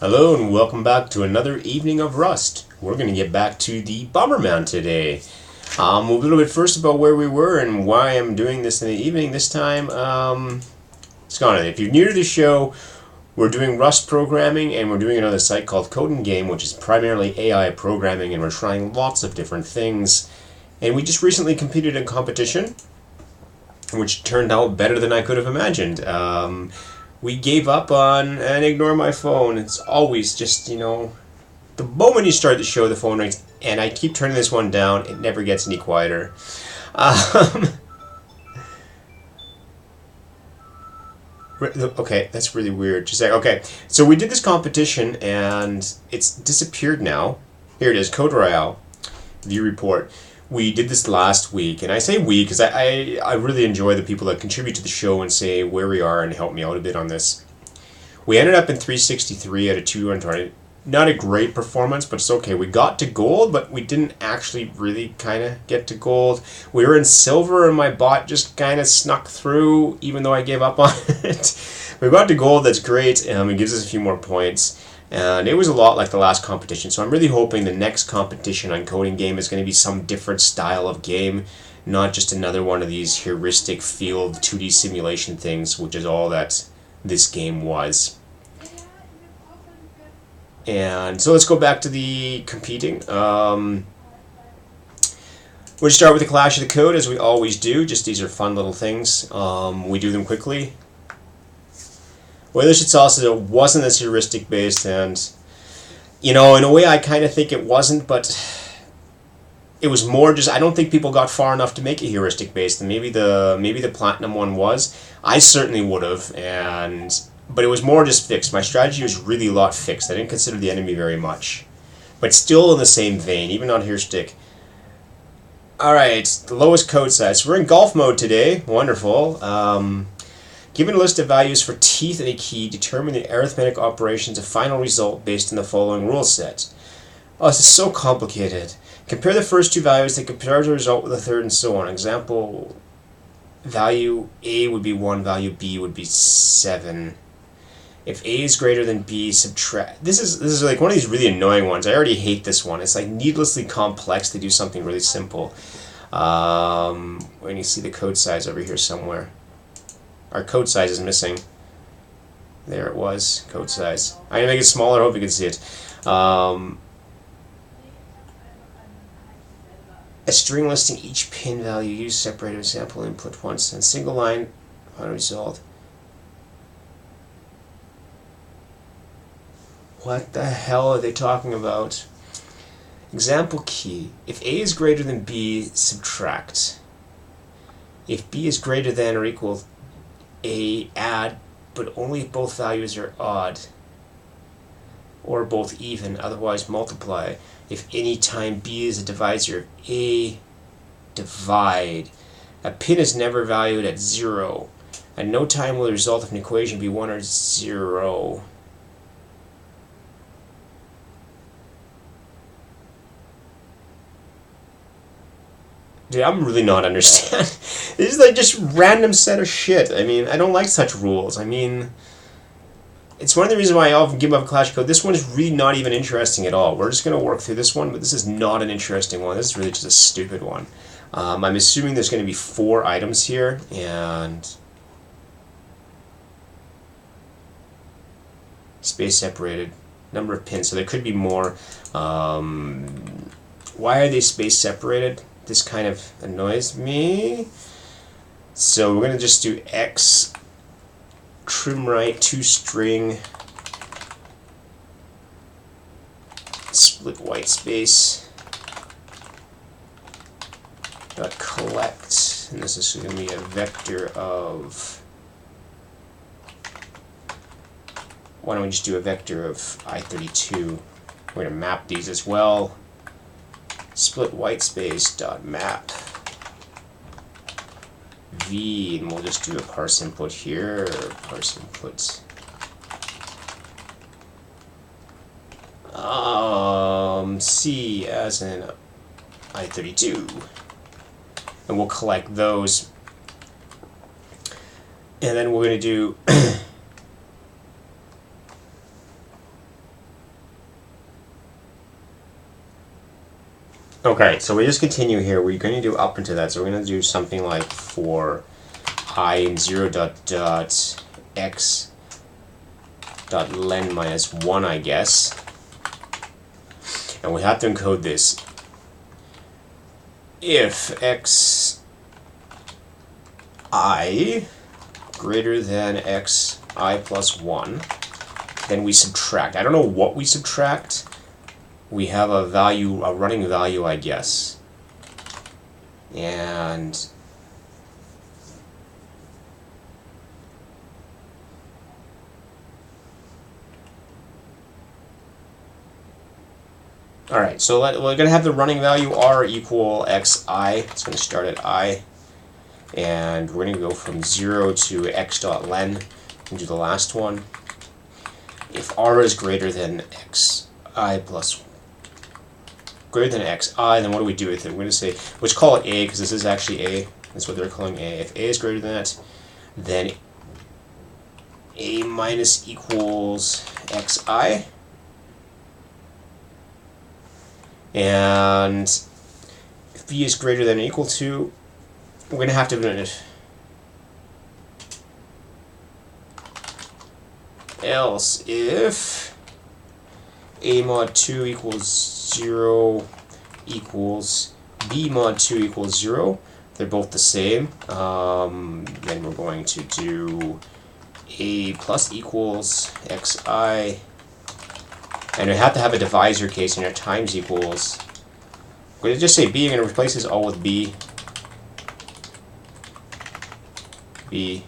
Hello and welcome back to another evening of Rust. We're going to get back to the Bomberman today. A little bit first about where we were and why I'm doing this in the evening this time. Scott, if you're new to the show, we're doing Rust programming and we're doing another site called CodingGame, which is primarily AI programming, and we're trying lots of different things. And we just recently competed in a competition, which turned out better than I could have imagined. We gave up on, and ignore my phone, it's always just, the moment you start the show, the phone rings, and I keep turning this one down, it never gets any quieter. Okay, that's really weird. Just like, okay, so we did this competition, and it's disappeared now. Here it is, Code Royale, view report. We did this last week, and I say we because I really enjoy the people that contribute to the show and say where we are and help me out a bit on this. We ended up in 363 out of 220. Not a great performance, but it's okay. We got to gold, but we didn't actually really kind of get to gold. We were in silver, and my bot just kind of snuck through, even though I gave up on it. We got to gold, that's great. It gives us a few more points. And it was a lot like the last competition, so I'm really hoping the next competition on CodingGame is going to be some different style of game, not just another one of these heuristic field 2D simulation things, which is all that this game was. And so let's go back to the competing. We'll start with the Clash of the Code, as we always do. Just these are fun little things. We do them quickly. Well, this should tell us that it wasn't as heuristic based, and in a way I kind of think it wasn't, but it was more just, I don't think people got far enough to make it heuristic based, and maybe the platinum one was. I certainly would have, but it was more just fixed. My strategy was really a lot fixed. I didn't consider the enemy very much, but still in the same vein, even on heuristic. Alright, the lowest code size. So we're in golf mode today. Wonderful. Given a list of values for teeth and a key, determine the arithmetic operations of final result based on the following rule set. Oh, this is so complicated. Compare the first two values that compare the result with the third and so on. Example, value A would be 1, value B would be 7. If A is greater than B, subtract. This is like one of these really annoying ones. I already hate this one. It's like needlessly complex to do something really simple. When you see the code size over here somewhere. Our code size is missing. There it was, code size. I'm going to make it smaller, I hope you can see it. A string listing each pin value used separated with sample input once and single line final result. What the hell are they talking about? Example key. If A is greater than B, subtract. If B is greater than or equal A, add, but only if both values are odd or both even, otherwise multiply. If any time B is a divisor of A, divide. A pin is never valued at 0. At no time will the result of an equation be 1 or 0. Dude, I'm really not understanding. This is like just random set of shit. I mean, I don't like such rules. I mean, it's one of the reasons why I often give up Clash Code. This one is really not even interesting at all. We're just going to work through this one, but this is not an interesting one. This is really just a stupid one. I'm assuming there's going to be 4 items here, and space separated, number of pins, so there could be more. Why are they space separated? This kind of annoys me. So we're going to just do X, trim right, toString, split white space, dot collect, and this is going to be a vector of, why don't we just do a vector of I32. We're going to map these as well. Split white space dot map v, and we'll just do a parse input here. Parse input C as in I32, and we'll collect those. And then we're going to do Okay, so we just continue here. We're going to do up into that. So we're going to do something like for I in 0 dot x dot len minus 1, I guess. And we have to encode this. If xi greater than xi plus 1, then we subtract. I don't know what we subtract. We have a value, a running value, I guess. And all right, so we're going to have the running value r equal xi. It's going to start at I. And we're going to go from 0 to x dot len and do the last one. If r is greater than xi plus greater than xi, then what do we do with it? We're going to say, let's call it a, because this is actually a. That's what they're calling a. If a is greater than that, then a minus equals xi. And if b is greater than or equal to, we're going to have to do it. Else, if a mod 2 equals 0 equals b mod 2 equals 0, they're both the same, then we're going to do a plus equals xi, and we have to have a divisor case in our times equals. We're going to just say b, I'm going to replace this all with b. B,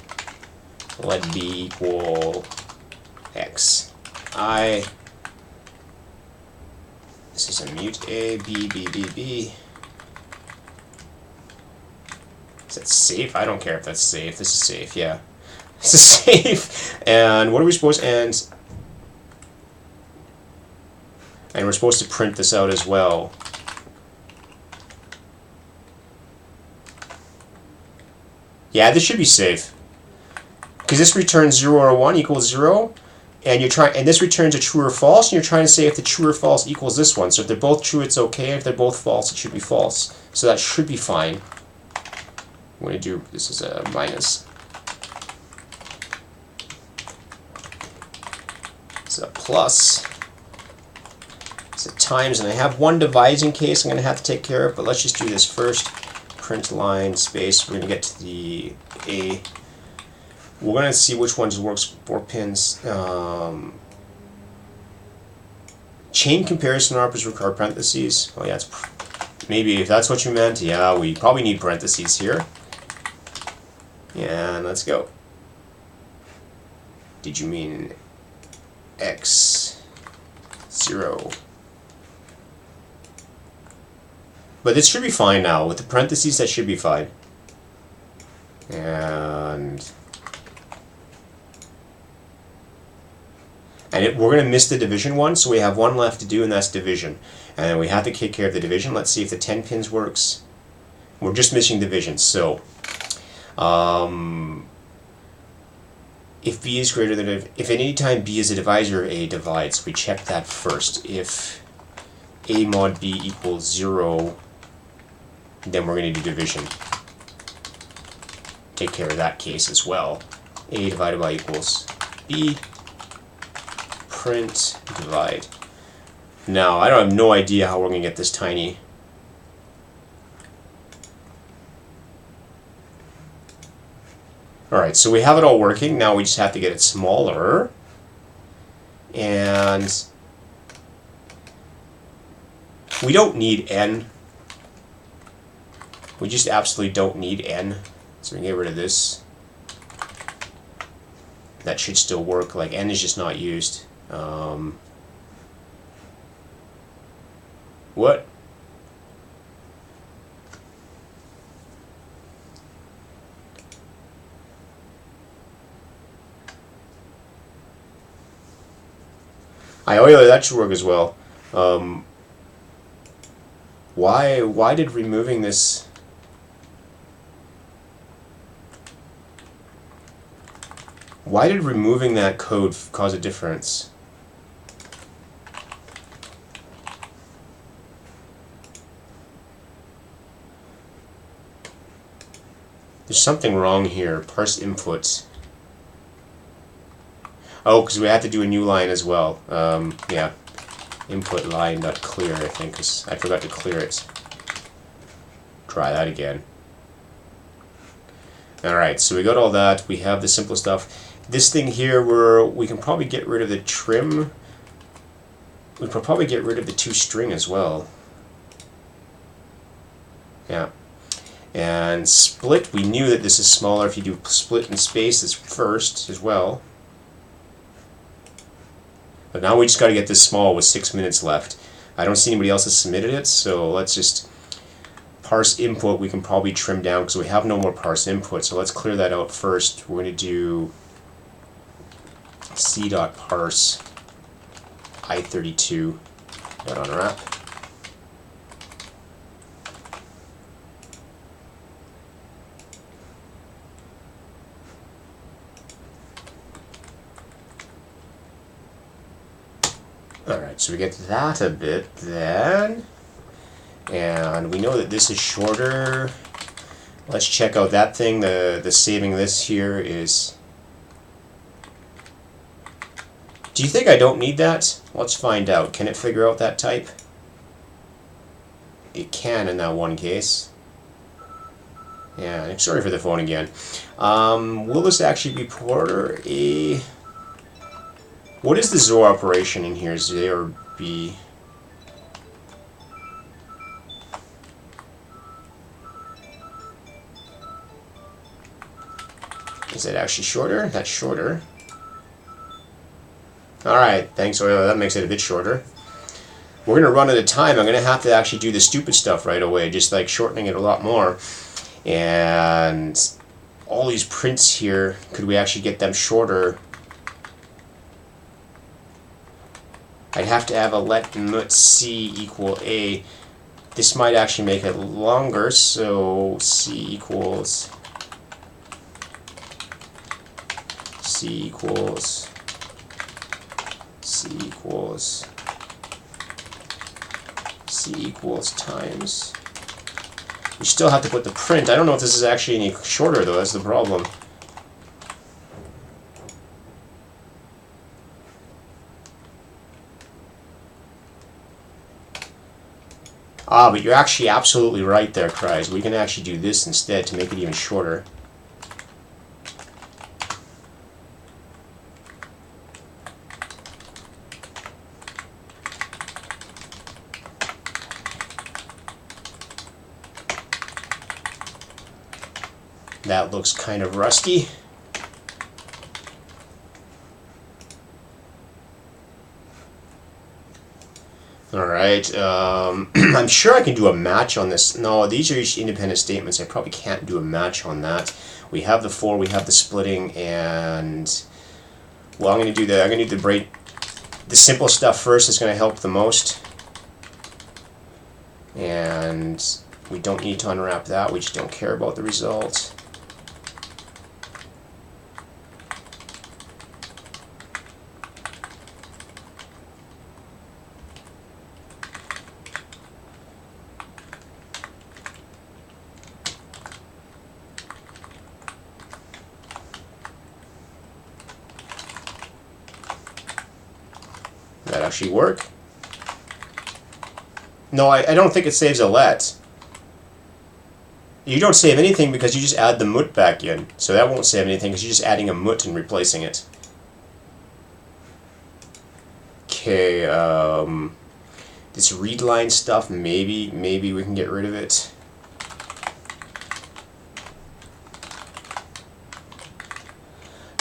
let b equal x I. This is a mut a, b, b, b, b. Is that safe? I don't care if that's safe. This is safe, yeah. This is safe. And what are we supposed to, and we're supposed to print this out as well. Yeah, this should be safe. Because this returns 0 or 1 equals 0, and this returns a true or false, and you're trying to say if the true or false equals this one. So if they're both true, it's okay. If they're both false, it should be false. So that should be fine. I'm going to do, this is a minus. It's a plus. It's a times, and I have one divising case I'm going to have to take care of, but let's just do this first. Print line space. We're going to get to the a. We're going to see which ones works. 4 pins. Chain comparison operators require parentheses. Oh yeah, it's maybe if that's what you meant. Yeah, we probably need parentheses here. And let's go. Did you mean x 0? But this should be fine now. With the parentheses, that should be fine. And we're going to miss the division one, so we have one left to do, and that's division. And then we have to take care of the division. Let's see if the 10 pins works. We're just missing division. So, if b is greater than, if at any time b is a divisor, a divides. We check that first. If a mod b equals 0, then we're going to do division. Take care of that case as well. A divided by equals b. Print divide. Now, I have no idea how we're going to get this tiny. Alright, so we have it all working. Now we just have to get it smaller. And we don't need n. We just absolutely don't need n. So we can get rid of this. That should still work. Like, n is just not used. What? Oh yeah, that should work as well. Why did removing this? Why did removing that code cause a difference? There's something wrong here. Parse inputs. Oh, because we have to do a new line as well. Yeah. Input line dot clear, I think, because I forgot to clear it. Try that again. Alright, so we got all that. We have the simple stuff. This thing here, we can probably get rid of the trim. We could probably get rid of the toString as well. Yeah. And split, we knew that this is smaller if you do split and spaces first as well. But now we just got to get this small with 6 minutes left. I don't see anybody else has submitted it, so let's just parse input. We can probably trim down because we have no more parse input. So let's clear that out first. We're going to do c.parse Ep30 .unwrap. Alright, so we get that a bit then. And we know that this is shorter. Let's check out that thing. The saving this here is... Do you think I don't need that? Let's find out. Can it figure out that type? It can in that one case. Yeah, I'm sorry for the phone again. Will this actually be mort-ora-y? What is the XOR operation in here? Is A or B? Is it actually shorter? That's shorter. Alright, thanks. Well, that makes it a bit shorter. We're going to run out of time. I'm going to have to actually do the stupid stuff right away, just like shortening it a lot more. And all these prints here, could we actually get them shorter? I'd have to have a let mut-c equal a. This might actually make it longer, so c equals c equals times. We still have to put the print. I don't know if this is actually any shorter though, that's the problem. Ah, but you're actually absolutely right there, Cries. We can actually do this instead to make it even shorter. That looks kind of rusty. Alright, I'm sure I can do a match on this. No, these are each independent statements. I probably can't do a match on that. We have the for, we have the splitting, and well, I'm going to do the simple stuff first. It's going to help the most. And we don't need to unwrap that. We just don't care about the result. That actually work? No, I don't think it saves a let. You don't save anything because you just add the mut back in. So that won't save anything because you're just adding a mut and replacing it. Okay, this read line stuff, maybe we can get rid of it.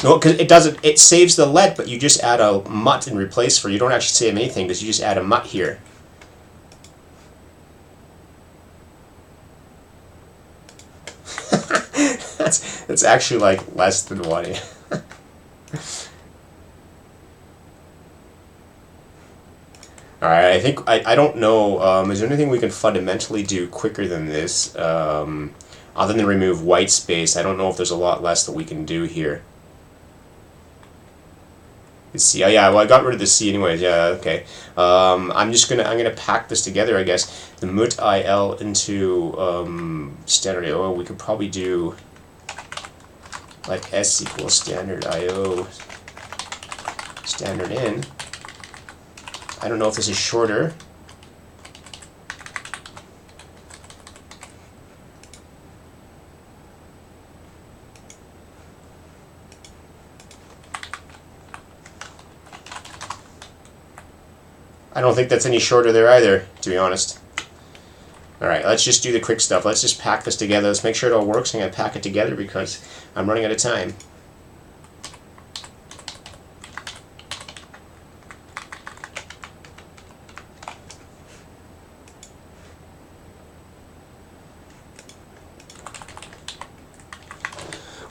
No, because it doesn't. It saves the let, but you just add a mut and replace for. You don't actually save anything because you just add a mut here. That's actually like less than one. Alright, I think I don't know. Is there anything we can fundamentally do quicker than this? Other than remove white space, I don't know if there's a lot less that we can do here. C. Oh yeah, well I got rid of the C anyways. Yeah, okay. I'm gonna pack this together, I guess. The mut-il into standard. Oh, we could probably do. let s equals standard IO standard in. I don't know if this is shorter. I don't think that's any shorter there either, to be honest. Alright, let's just do the quick stuff. Let's just pack this together. Let's make sure it all works. I'm going to pack it together because I'm running out of time.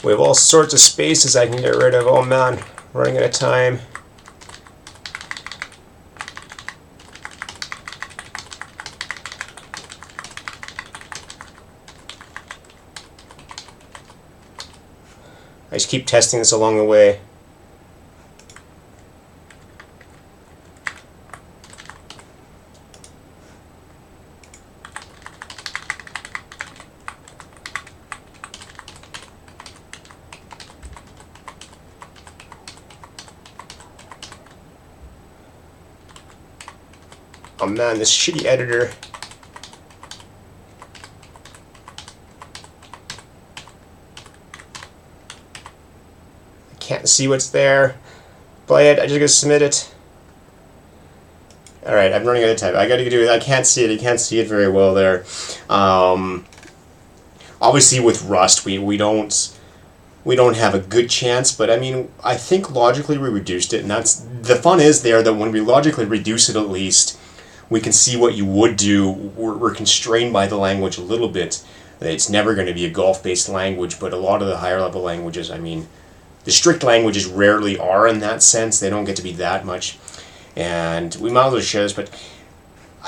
We have all sorts of spaces I can get rid of. Oh man, running out of time. I just keep testing this along the way. Oh man, this shitty editor. I can't see what's there. Play it, I just gotta submit it. Alright, I'm running out of time. I gotta do it. I can't see it. You can't see it very well there. Obviously with Rust we don't have a good chance, but I mean, I think logically we reduced it, and that's the fun is there that when we logically reduce it, at least we can see what you would do. We're constrained by the language a little bit. It's never going to be a golf-based language, but a lot of the higher level languages, I mean, the strict languages rarely are in that sense. They don't get to be that much. And we might as well share this, but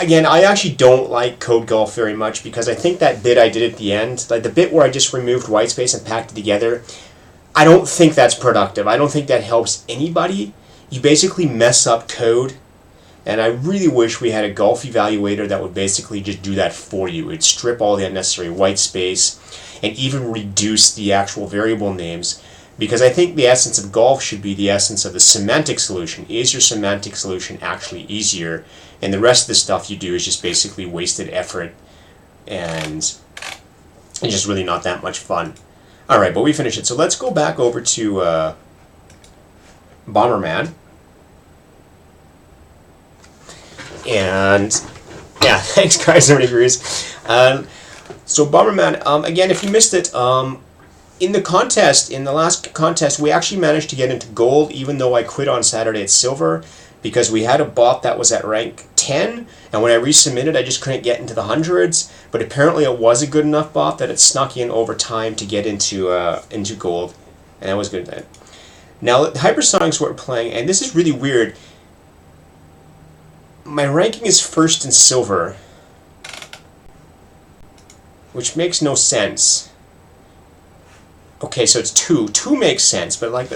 again, I actually don't like Code Golf very much because I think that bit I did at the end, like the bit where I just removed whitespace and packed it together, I don't think that's productive. I don't think that helps anybody. You basically mess up code. And I really wish we had a golf evaluator that would basically just do that for you. It'd strip all the unnecessary white space and even reduce the actual variable names. Because I think the essence of golf should be the essence of the semantic solution. Is your semantic solution actually easier? And the rest of the stuff you do is just basically wasted effort. And it's just really not that much fun. Alright, but we finished it. So let's go back over to Bomberman. And yeah, thanks guys, everybody agrees. So Bomberman, again, if you missed it, in the contest, in the last contest, we actually managed to get into gold, even though I quit on Saturday at silver, because we had a bot that was at rank 10, and when I resubmitted, I just couldn't get into the hundreds. But apparently, it was a good enough bot that it snuck in over time to get into gold, and that was good then. Now, the Hypersonics we're playing, and this is really weird. My ranking is first in silver, which makes no sense. Okay, so it's 2. 2 makes sense, but like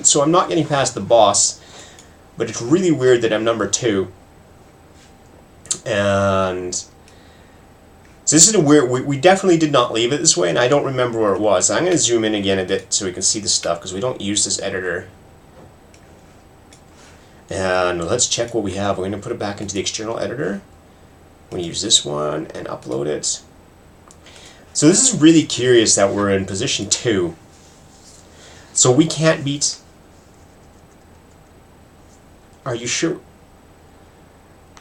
so I'm not getting past the boss, but it's really weird that I'm number 2. And so this is a weird. We definitely did not leave it this way, and I don't remember where it was. So I'm going to zoom in again a bit so we can see the stuff because we don't use this editor. And let's check what we have. We're going to put it back into the external editor. I'm going to use this one and upload it. So this is really curious that we're in position 2. So we can't beat... Are you sure?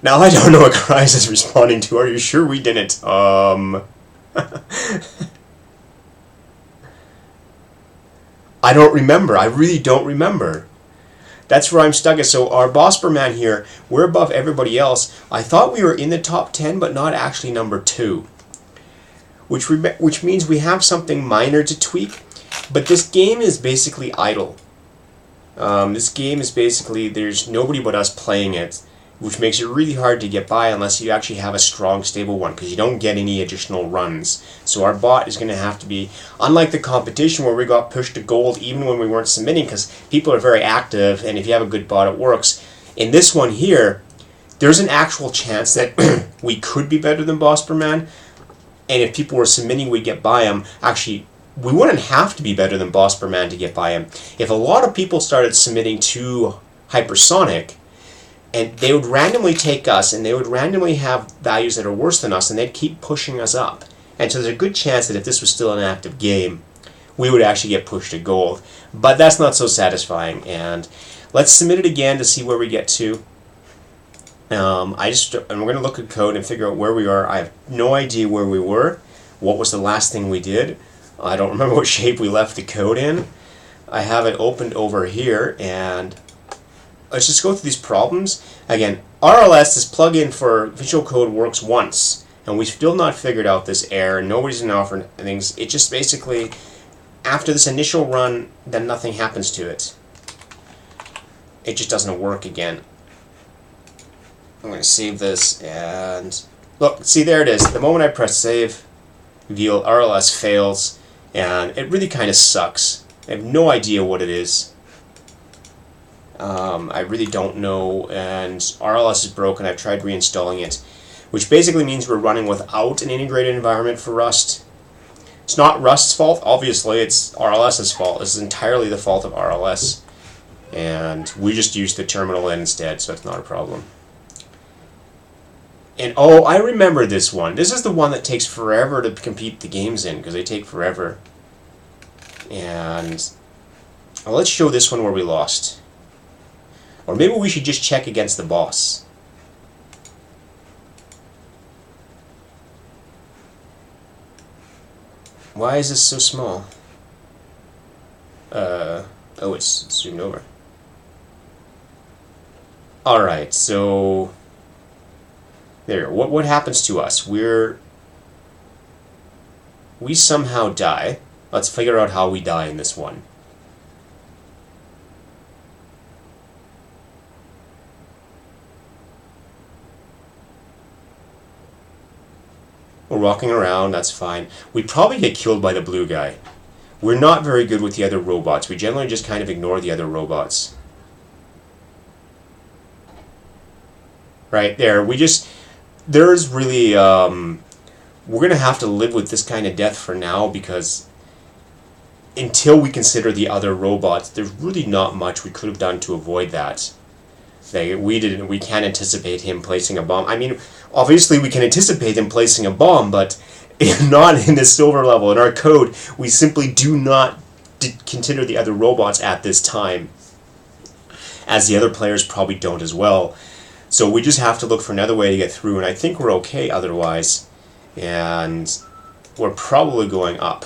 Now I don't know what Cries is responding to. Are you sure we didn't? I don't remember. I really don't remember. That's where I'm stuck at. So our Bomberman here, we're above everybody else. I thought we were in the top 10, but not actually number 2. Which means we have something minor to tweak. But this game is basically idle. This game is basically, there's nobody but us playing it, which makes it really hard to get by unless you actually have a strong, stable one, because you don't get any additional runs. So our bot is going to have to be, unlike the competition where we got pushed to gold even when we weren't submitting, because people are very active, and if you have a good bot, it works. In this one here, there's an actual chance that we could be better than Bomberman, and if people were submitting, we'd get by them. Actually, we wouldn't have to be better than bomberman to get by him. If a lot of people started submitting to Hypersonic, and they would randomly take us, and they would randomly have values that are worse than us, and they'd keep pushing us up. And so there's a good chance that if this was still an active game, we would actually get pushed to gold. But that's not so satisfying. And let's submit it again to see where we get to. And we're going to look at code and figure out where we are. I have no idea where we were. What was the last thing we did? I don't remember what shape we left the code in. I have it opened over here, and let's just go through these problems. Again, RLS, this plugin for Visual Code, works once, and we've still not figured out this error. Nobody's been offering things. It just basically, after this initial run, then nothing happens to it. It just doesn't work again. I'm going to save this, and look, see, there it is. The moment I press save, RLS fails, and it really kind of sucks. I have no idea what it is. I really don't know, and RLS is broken. I've tried reinstalling it, which basically means we're running without an integrated environment for Rust. It's not Rust's fault, obviously, it's RLS's fault. This is entirely the fault of RLS, and we just use the terminal instead, so it's not a problem. And oh, I remember this one. This is the one that takes forever to compete the games in, because they take forever. And let's show this one where we lost. Or maybe we should just check against the boss. Why is this so small? Oh, it's zoomed over. Alright, so there. What happens to us? We somehow die. Let's figure out how we die in this one. We're walking around, that's fine. We probably get killed by the blue guy. We're not very good with the other robots. We generally just kind of ignore the other robots. Right there, there's really, we're going to have to live with this kind of death for now, because until we consider the other robots, there's really not much we could have done to avoid that. We can't anticipate him placing a bomb. I mean, obviously we can anticipate him placing a bomb, but not in this silver level. In our code, we simply do not consider the other robots at this time, as the other players probably don't as well. So we just have to look for another way to get through, and I think we're okay otherwise. And we're probably going up.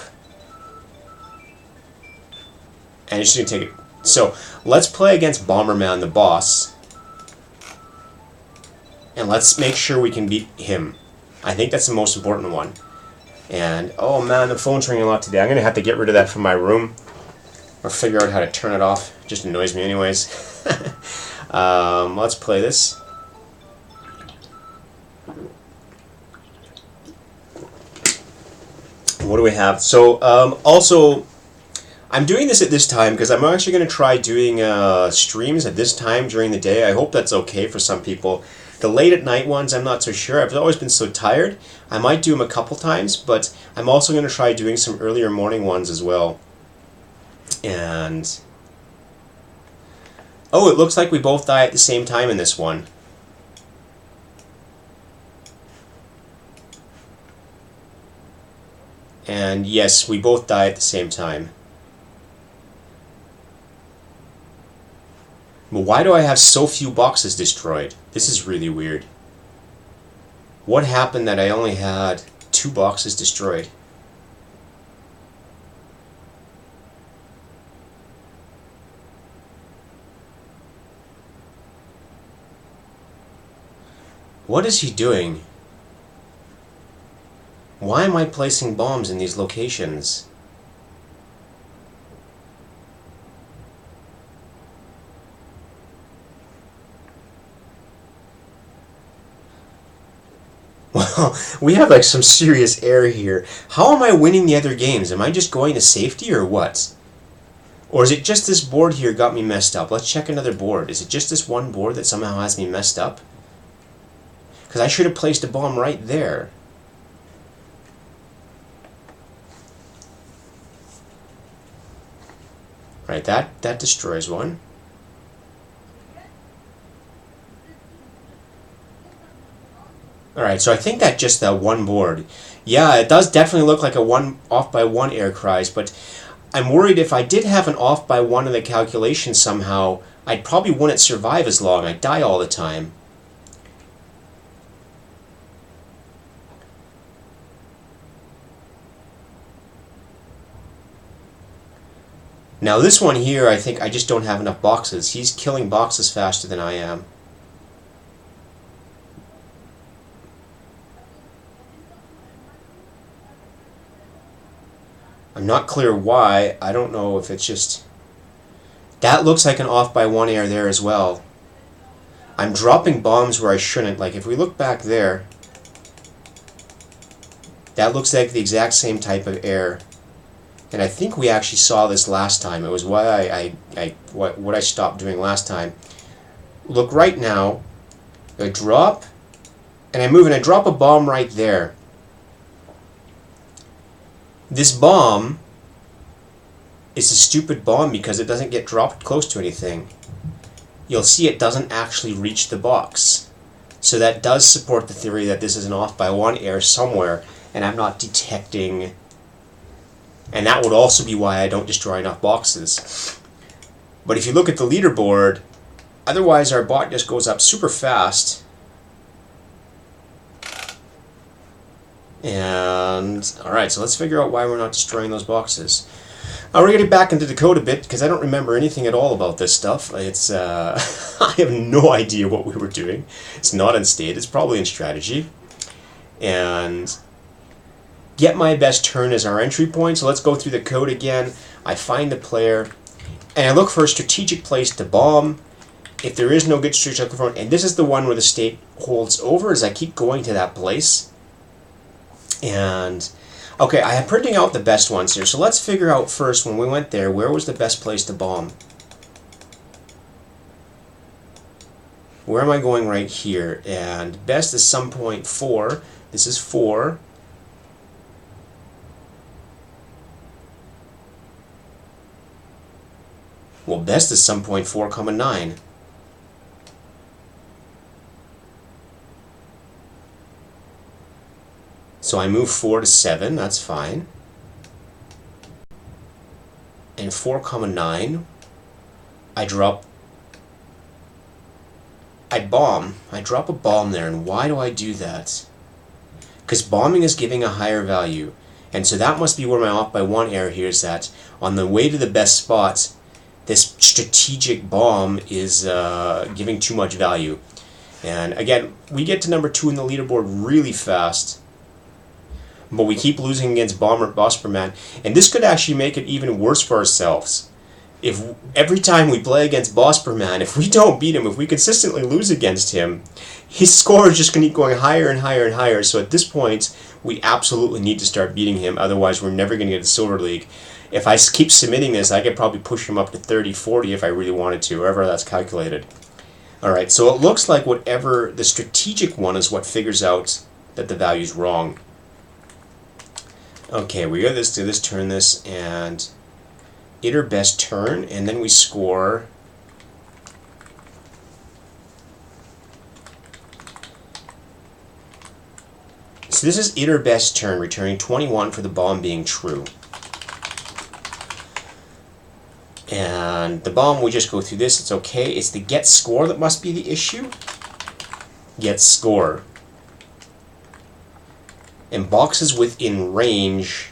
And it's just going to take it. So let's play against Bomberman, the boss. And let's make sure we can beat him. I think that's the most important one. And, oh man, the phone's ringing a lot today. I'm going to have to get rid of that from my room. Or figure out how to turn it off. It just annoys me anyways. Let's play this. What do we have? So, also, I'm doing this at this time because I'm actually going to try doing streams at this time during the day. I hope that's okay for some people. The late at night ones, I'm not so sure. I've always been so tired. I might do them a couple times, but I'm also going to try doing some earlier morning ones as well. And oh, it looks like we both die at the same time in this one. And yes, we both die at the same time. But why do I have so few boxes destroyed? This is really weird. What happened that I only had 2 boxes destroyed? What is he doing? Why am I placing bombs in these locations? Well, we have like some serious error here. How am I winning the other games? Am I just going to safety or what? Or is it just this board here got me messed up? Let's check another board. Is it just this one board that somehow has me messed up? Because I should have placed a bomb right there. Right, that destroys one. Alright, so I think that just that one board. Yeah, it does definitely look like a one off by one air cries, but I'm worried if I did have an off by one in the calculation somehow, I probably wouldn't survive as long. I'd die all the time. Now this one here, I think I just don't have enough boxes. He's killing boxes faster than I am. I'm not clear why. I don't know if it's just... That looks like an off by one air there as well. I'm dropping bombs where I shouldn't. Like if we look back there, that looks like the exact same type of air. And I think we actually saw this last time. It was why what I stopped doing last time. Look right now, I drop, and I move and I drop a bomb right there. This bomb is a stupid bomb because it doesn't get dropped close to anything. You'll see it doesn't actually reach the box. So that does support the theory that this is an off by one air somewhere, and I'm not detecting. And that would also be why I don't destroy enough boxes. But if you look at the leaderboard, otherwise our bot just goes up super fast. And, alright, so let's figure out why we're not destroying those boxes. We're going to get back into the code a bit, because I don't remember anything at all about this stuff. It's, I have no idea what we were doing. It's not in state, it's probably in strategy. And get my best turn as our entry point, so let's go through the code again. I find the player, and I look for a strategic place to bomb. If there is no good strategic front, and this is the one where the state holds over as I keep going to that place. And, okay, I am printing out the best ones here, so let's figure out first, when we went there, where was the best place to bomb? Where am I going right here? And best is some point 4. This is 4. Well, best is some point 4, 9. So I move 4 to 7, that's fine. And 4, 9, I drop... I bomb. I drop a bomb there, and why do I do that? Because bombing is giving a higher value. And so that must be where my off by one error here is that on the way to the best spot, this strategic bomb is giving too much value. And again, we get to number 2 in the leaderboard really fast. But we keep losing against bomberman, and this could actually make it even worse for ourselves. If every time we play against bomberman, if we don't beat him, if we consistently lose against him, his score is just going to keep going higher and higher and higher. So at this point, we absolutely need to start beating him, otherwise we're never going to get a Silver League. If I keep submitting this, I could probably push him up to 30, 40 if I really wanted to, wherever that's calculated. Alright, so it looks like whatever the strategic one is what figures out that the value's wrong. Okay, we got this, do this, turn this, and hit our best turn, and then we score. So this is hit our best turn, returning 21 for the bomb being true. And the bomb, we just go through this, it's okay. It's the get score that must be the issue. Get score. And boxes within range.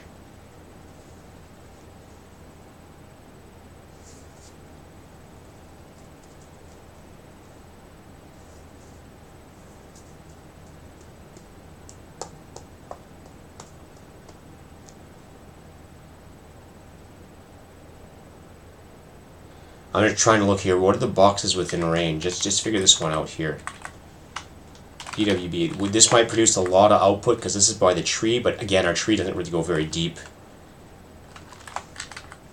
I'm just trying to look here. What are the boxes within range? Let's just figure this one out here. DWB. This might produce a lot of output because this is by the tree, but again, our tree doesn't really go very deep.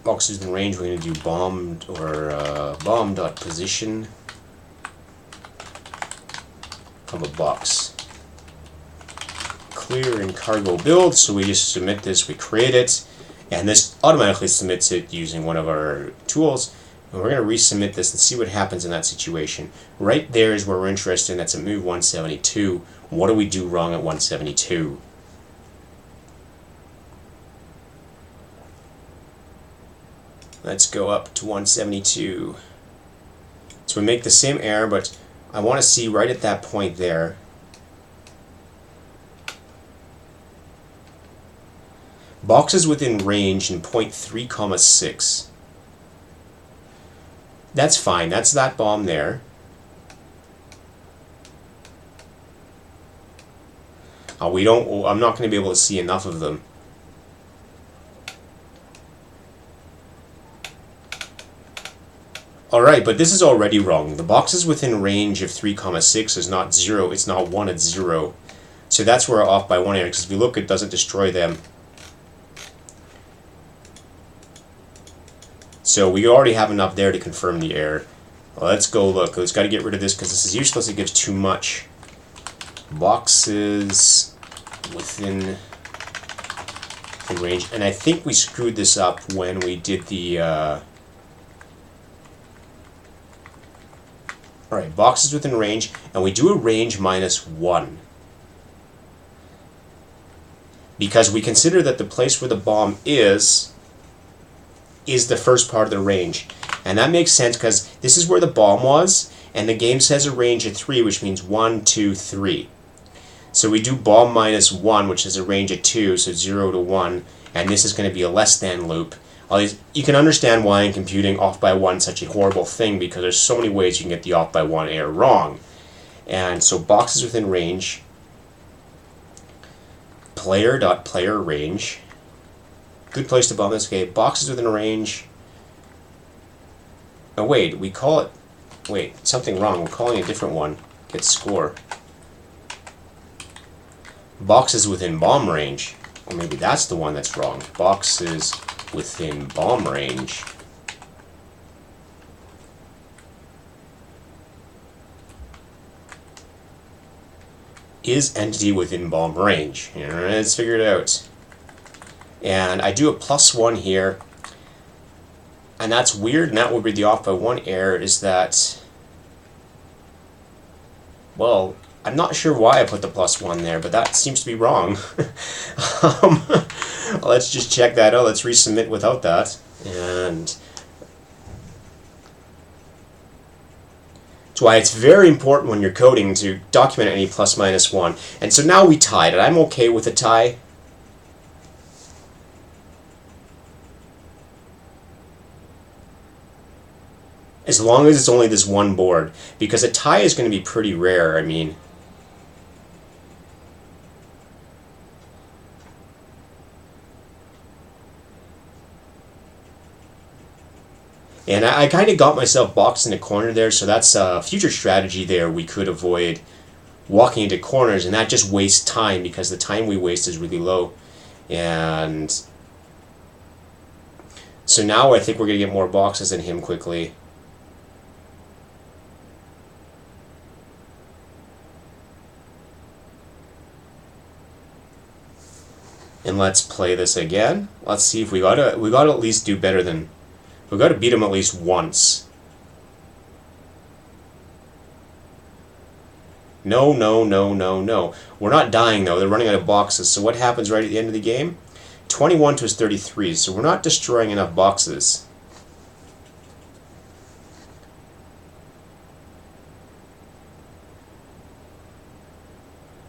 Boxes in range, we're going to do bombed or bomb.position of a box. Clear in cargo build, so we just submit this, we create it, And this automatically submits it using one of our tools. And we're going to resubmit this and see what happens in that situation. Right there is where we're interested in. That's at move 172. What do we do wrong at 172? Let's go up to 172. So we make the same error, but I want to see right at that point there. Boxes within range in point 3, 6. That's fine. That's that bomb there. I'm not going to be able to see enough of them. Alright, but this is already wrong. The boxes within range of 3, 6 is not 0. It's not 1, it's 0. So that's where we're off by 1 error, because if you look, it doesn't destroy them. So we already have enough there to confirm the error. Well, let's go look. Let's got to get rid of this because this is useless. It gives too much. Boxes within range. And I think we screwed this up when we did the... Alright, boxes within range. And we do a range -1. Because we consider that the place where the bomb is the first part of the range. And that makes sense because this is where the bomb was, and the game says a range of 3, which means 1, 2, 3. So we do bomb -1, which is a range of 2, so 0 to 1, and this is going to be a less than loop. You can understand why in computing off by 1 is such a horrible thing, because there's so many ways you can get the off by 1 error wrong. And so boxes within range, player.player range. Good place to bomb this. Okay, boxes within range. Oh wait, we call it... Wait, something wrong. We're calling a different one. Get score. Boxes within bomb range. Or maybe that's the one that's wrong. Boxes within bomb range. Is entity within bomb range? Let's figure it out. And I do a +1 here, and that's weird, and that would be the off by 1 error, is that, well, I'm not sure why I put the +1 there, but that seems to be wrong. Let's just check that out. Let's resubmit without that. And that's why it's very important when you're coding to document any ±1. And so now we tied it. I'm okay with a tie. As long as it's only this one board, because a tie is going to be pretty rare. I mean, and I kind of got myself boxed in a corner there, so that's a future strategy there. We could avoid walking into corners, and that just wastes time, because the time we waste is really low. And so now I think we're going to get more boxes than him quickly. And let's play this again. Let's see if we gotta at least do better than... We gotta beat him at least once. No, no, no, no, no. We're not dying though. They're running out of boxes. So what happens right at the end of the game? 21 to his 33. So we're not destroying enough boxes.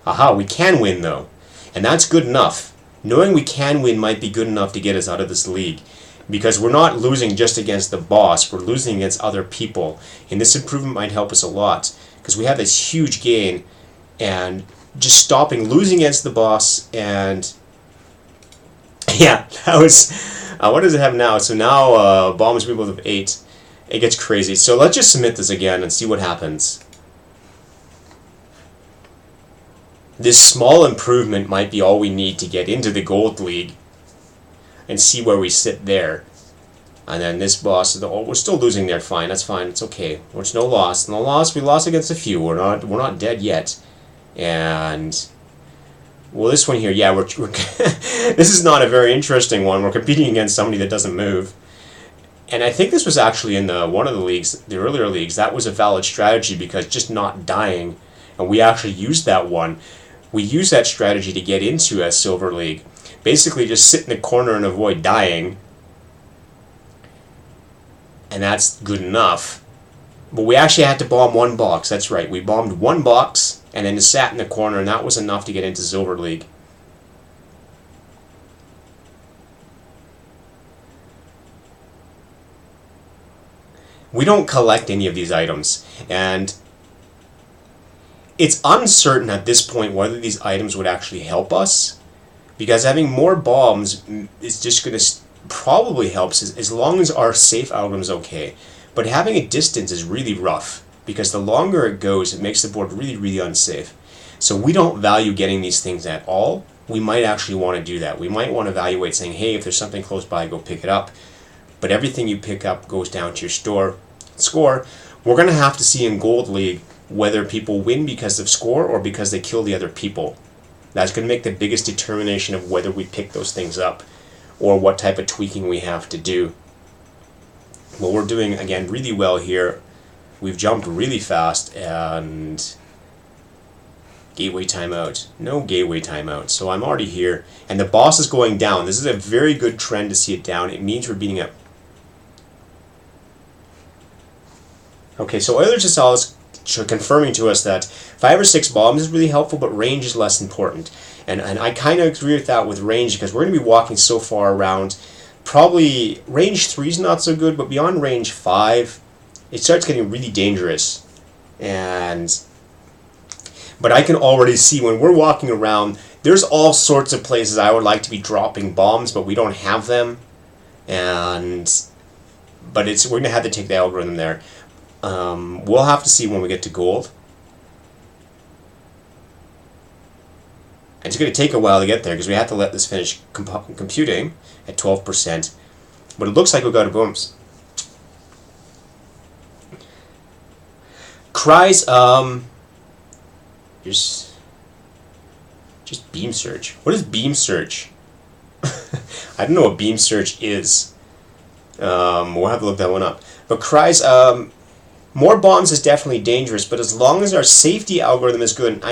Aha, we can win though. And that's good enough. Knowing we can win might be good enough to get us out of this league, because we're not losing just against the boss, we're losing against other people, and this improvement might help us a lot, because we have this huge gain, and just stopping losing against the boss. And yeah, that was... what does it have now? So now bombs people with 8. It gets crazy. So let's just submit this again and see what happens. This small improvement might be all we need to get into the Gold League and see where we sit there. And then this boss, oh, we're still losing there. Fine, that's fine. It's okay. There's no loss. No loss. We lost against a few. We're not dead yet. And Well, this one here, yeah, we're this is not a very interesting one. We're competing against somebody that doesn't move. And I think this was actually in one of the leagues, the earlier leagues, that was a valid strategy because just not dying, and we actually used that one. We used that strategy to get into a silver league. Basically just sit in the corner and avoid dying, and that's good enough. But we actually had to bomb one box, that's right. We bombed one box and then just sat in the corner, and that was enough to get into silver league. We don't collect any of these items, and it's uncertain at this point whether these items would actually help us, because having more bombs is just going to probably helps as long as our safe algorithm is okay. But having a distance is really rough, because the longer it goes, it makes the board really unsafe. So we don't value getting these things at all. We might actually want to do that. We might want to evaluate saying, hey, if there's something close by, go pick it up. But everything you pick up goes down to your score. We're going to have to see in Gold League whether people win because of score or because they kill the other people. That's going to make the biggest determination of whether we pick those things up or what type of tweaking we have to do. Well, we're doing, again, really well here. We've jumped really fast, and gateway timeout. No gateway timeout. So I'm already here, and the boss is going down. This is a very good trend to see it down. It means we're beating up. Okay, so Euler's is confirming to us that 5 or 6 bombs is really helpful, but range is less important. And I kind of agree with that with range, because we're going to be walking so far around. Probably range 3 is not so good, but beyond range 5, it starts getting really dangerous. But I can already see when we're walking around, there's all sorts of places I would like to be dropping bombs, but we don't have them. But we're going to have to take the algorithm there. We'll have to see when we get to gold. It's going to take a while to get there because we have to let this finish computing at 12%. But it looks like we've got a booms. Cries, just beam search. What is beam search? I don't know what beam search is. We'll have to look that one up. But cries, more bombs is definitely dangerous, but as long as our safety algorithm is good,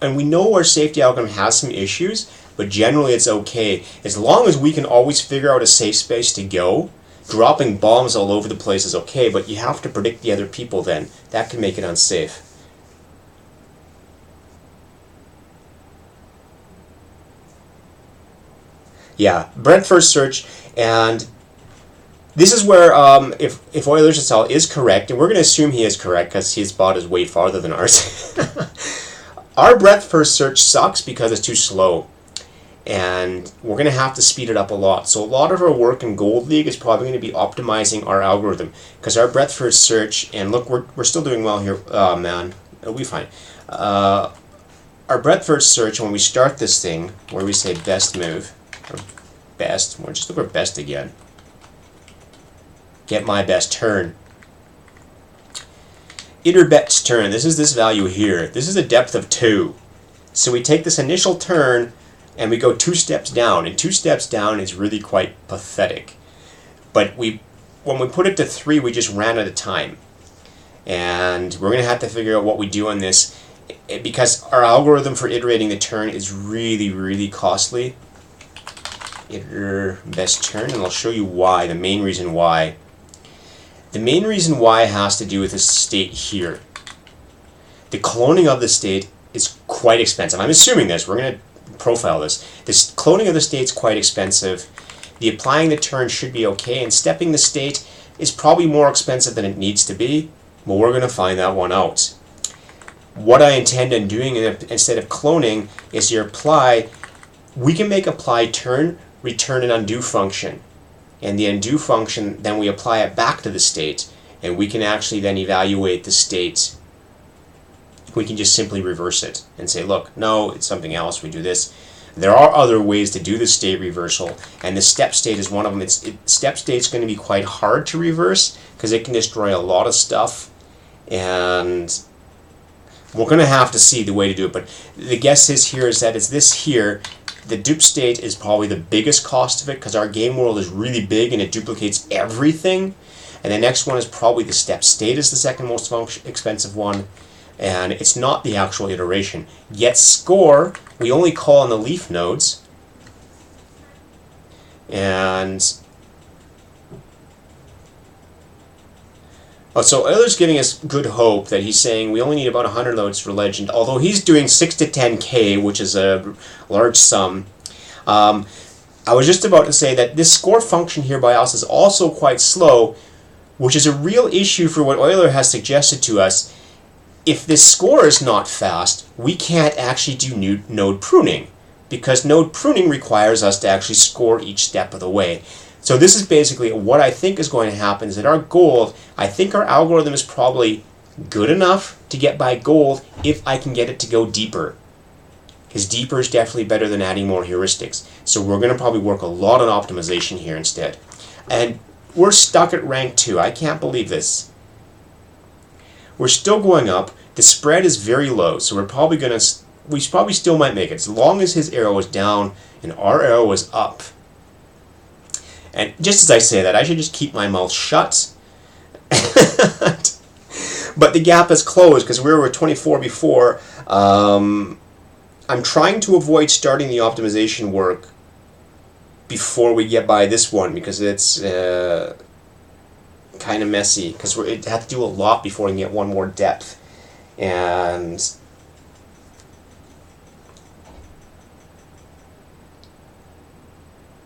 and we know our safety algorithm has some issues, but generally it's okay. As long as we can always figure out a safe space to go, dropping bombs all over the place is okay, but you have to predict the other people then. That can make it unsafe. Yeah, breadth first search, and this is where, if Euler's Cell is correct, and we're going to assume he is correct because his bot is way farther than ours, our breadth first search sucks because it's too slow, and we're going to have to speed it up a lot. So a lot of our work in Gold League is probably going to be optimizing our algorithm, because our breadth first search, and look, we're still doing well here. Oh man, it'll be fine. Our breadth first search, when we start this thing, where we say best move, or best, we'll just look for best again. Get my best turn. Iter-bet's turn. This is this value here. This is a depth of 2. So we take this initial turn and we go 2 steps down. And 2 steps down is really quite pathetic. But when we put it to 3, we just ran out of time. And we're going to have to figure out what we do on this, because our algorithm for iterating the turn is really costly. Iter-best turn, and I'll show you why, the main reason why. The main reason why has to do with this state here. The cloning of the state is quite expensive. I'm assuming this. We're going to profile this. This cloning of the state is quite expensive. The applying the turn should be okay, and stepping the state is probably more expensive than it needs to be, but we're going to find that one out. What I intend on doing instead of cloning is your apply. We can make apply turn, return an undo function. And the undo function, then we apply it back to the state, and we can actually then evaluate the state. We can just simply reverse it and say, look, no, it's something else, we do this. There are other ways to do the state reversal, and the step state is one of them. Step state's going to be quite hard to reverse because it can destroy a lot of stuff. And We're going to have to see the way to do it, but the guess is that it's this here. The dupe state is probably the biggest cost of it because our game world is really big and it duplicates everything. And the next one is probably the step state is the second most expensive one. And it's not the actual iteration. Yet score, we only call on the leaf nodes. And so Euler's giving us good hope that he's saying we only need about 100 nodes for legend, although he's doing 6 to 10k, which is a large sum. I was just about to say that this score function here by us is also quite slow, which is a real issue for what Euler has suggested to us. If this score is not fast, we can't actually do node pruning, because node pruning requires us to actually score each step of the way. So this is basically what I think is going to happen, is that our gold, I think our algorithm is probably good enough to get by gold if I can get it to go deeper. Because deeper is definitely better than adding more heuristics. So we're going to probably work a lot on optimization here instead. And we're stuck at rank 2. I can't believe this. We're still going up. The spread is very low, so we probably still might make it, as long as his arrow is down and our arrow is up. And just as I say that, I should just keep my mouth shut. But the gap is closed because we were at 24 before. I'm trying to avoid starting the optimization work before we get by this one, because it's kind of messy, because we have to do a lot before we can get one more depth. And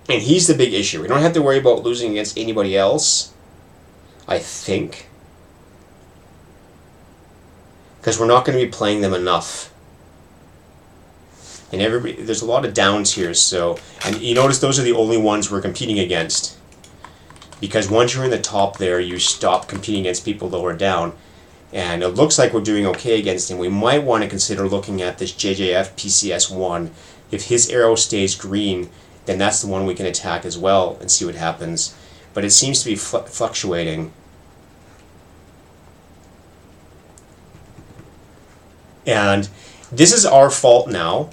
he's the big issue. We don't have to worry about losing against anybody else, I think, because we're not going to be playing them enough. And there's a lot of downs here, so, and you notice those are the only ones we're competing against, because once you're in the top there, you stop competing against people lower down. And it looks like we're doing okay against him. We might want to consider looking at this JJF PCS1. If his arrow stays green, then that's the one we can attack as well and see what happens. But it seems to be fluctuating. And this is our fault now.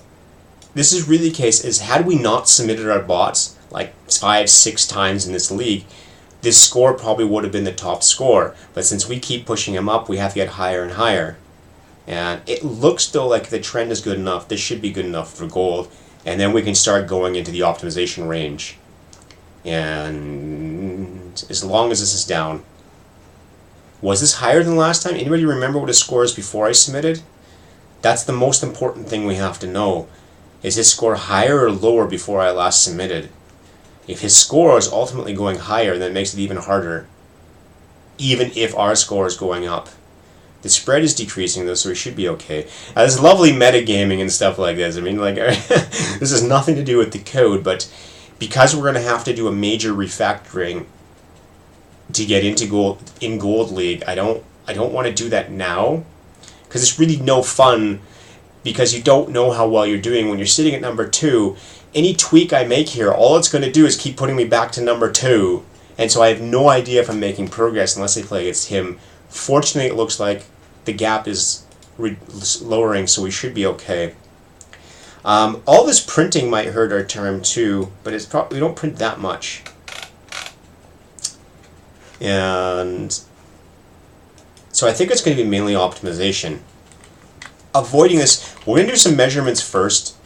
This is really the case, is had we not submitted our bots like 5-6 times in this league, this score probably would have been the top score. But since we keep pushing him up, we have to get higher and higher. And it looks though like the trend is good enough. This should be good enough for gold. And then we can start going into the optimization range. And as long as this is down. Was this higher than last time? Anybody remember what his score is before I submitted? That's the most important thing we have to know. Is his score higher or lower before I last submitted? If his score is ultimately going higher, then it makes it even harder. Even if our score is going up. The spread is decreasing though, so we should be okay. There's lovely metagaming and stuff like this. I mean, like, this has nothing to do with the code, but because we're going to have to do a major refactoring to get into Gold League, I don't want to do that now, because it's really no fun, because you don't know how well you're doing when you're sitting at number 2. Any tweak I make here, all it's going to do is keep putting me back to number 2, and so I have no idea if I'm making progress unless I play against him. Fortunately, it looks like the gap is lowering, so we should be okay. All this printing might hurt our term too, but it's we don't print that much. And so I think it's going to be mainly optimization. Avoiding this, we're going to do some measurements first.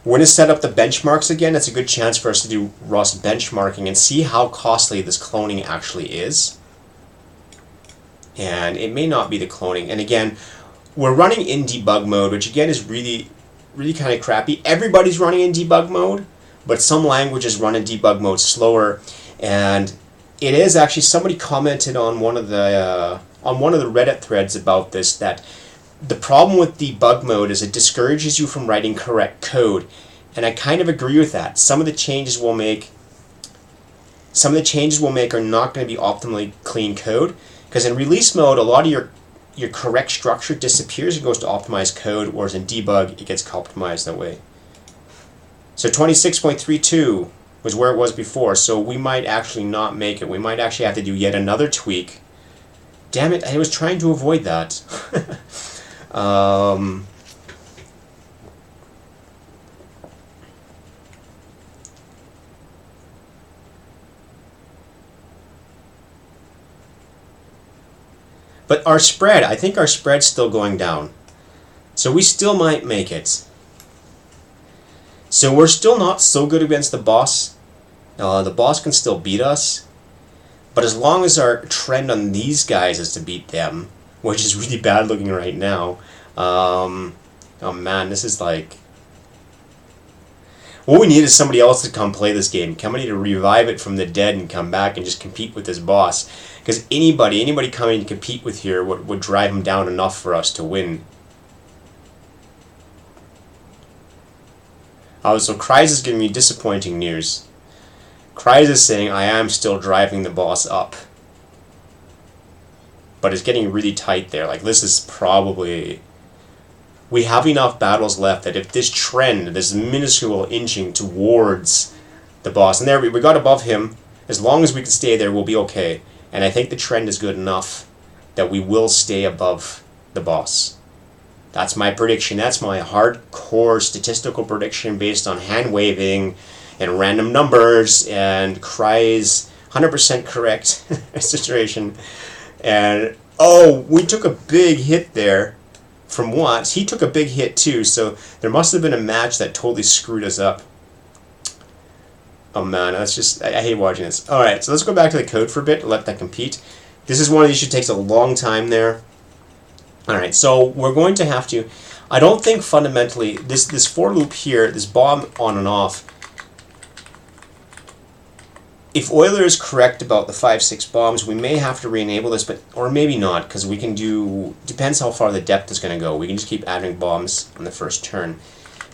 We're going to set up the benchmarks again. That's a good chance for us to do ROS benchmarking and see how costly this cloning actually is. And it may not be the cloning. And again, we're running in debug mode, which again is really kind of crappy. Everybody's running in debug mode, but some languages run in debug mode slower. And it is actually, somebody commented on one of the Reddit threads about this, that the problem with debug mode is it discourages you from writing correct code. And I kind of agree with that. Some of the changes we'll make are not going to be optimally clean code. Because in release mode, a lot of your correct structure disappears and goes to optimized code, whereas in debug, it gets optimized that way. So 26.32 was where it was before, so we might actually not make it. We might actually have to do yet another tweak. Damn it, I was trying to avoid that. But our spread, I think our spread's still going down. So we still might make it. So we're still not so good against the boss. The boss can still beat us. But as long as our trend on these guys is to beat them, which is really bad looking right now. Oh man, this is like... What we need is somebody else to come play this game. Somebody to revive it from the dead and come back and just compete with this boss. Because anybody coming to compete with here would drive him down enough for us to win. So Kryze is giving me disappointing news. Kryze is saying I am still driving the boss up. But it's getting really tight there. Like, this is probably... We have enough battles left that if this trend, this minuscule inching towards the boss, and there we got above him, as long as we can stay there, we'll be okay. And I think the trend is good enough that we will stay above the boss. That's my prediction. That's my hardcore statistical prediction based on hand waving and random numbers and Kryze 100% correct situation. And oh, we took a big hit there from Watts. He took a big hit too, so there must have been a match that totally screwed us up. Oh man, that's just, I hate watching this. Alright, so let's go back to the code for a bit, let that compete. This is one of these that takes a long time there. Alright, so we're going to have to, I don't think fundamentally, this for loop here, this bomb on and off, if Euler is correct about the 5-6 bombs, we may have to re-enable this, but or maybe not, because we can do, depends how far the depth is going to go. We can just keep adding bombs on the first turn.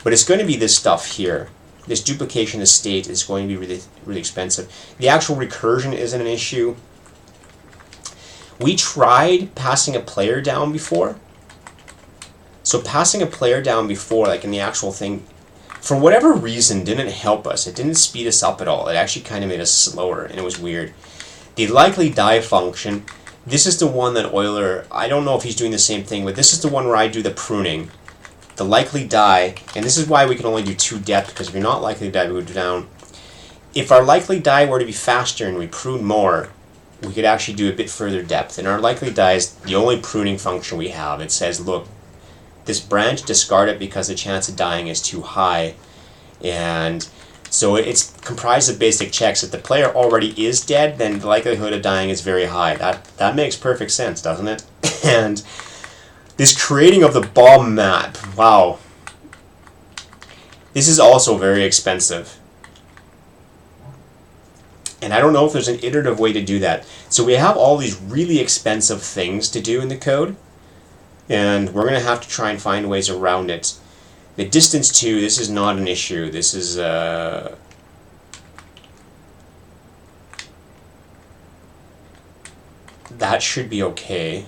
But it's going to be this stuff here. This duplication of state is going to be really, really expensive. The actual recursion isn't an issue. We tried passing a player down before. So passing a player down before, like in the actual thing, for whatever reason, didn't help us. It didn't speed us up at all. It actually kind of made us slower, and it was weird. The likely die function, this is the one that Euler, I don't know if he's doing the same thing, but this is the one where I do the pruning. The likely die, and this is why we can only do 2 depth, because if you're not likely to die, we would do down. If our likely die were to be faster and we prune more, we could actually do a bit further depth. And our likely die is the only pruning function we have. It says, look, this branch, discard it because the chance of dying is too high. And so it's comprised of basic checks. If the player already is dead, then the likelihood of dying is very high. That makes perfect sense, doesn't it? And this creating of the bomb map, wow. This is also very expensive. And I don't know if there's an iterative way to do that. So we have all these really expensive things to do in the code. And we're going to have to try and find ways around it. The distance 2, this is not an issue. This is... that should be okay.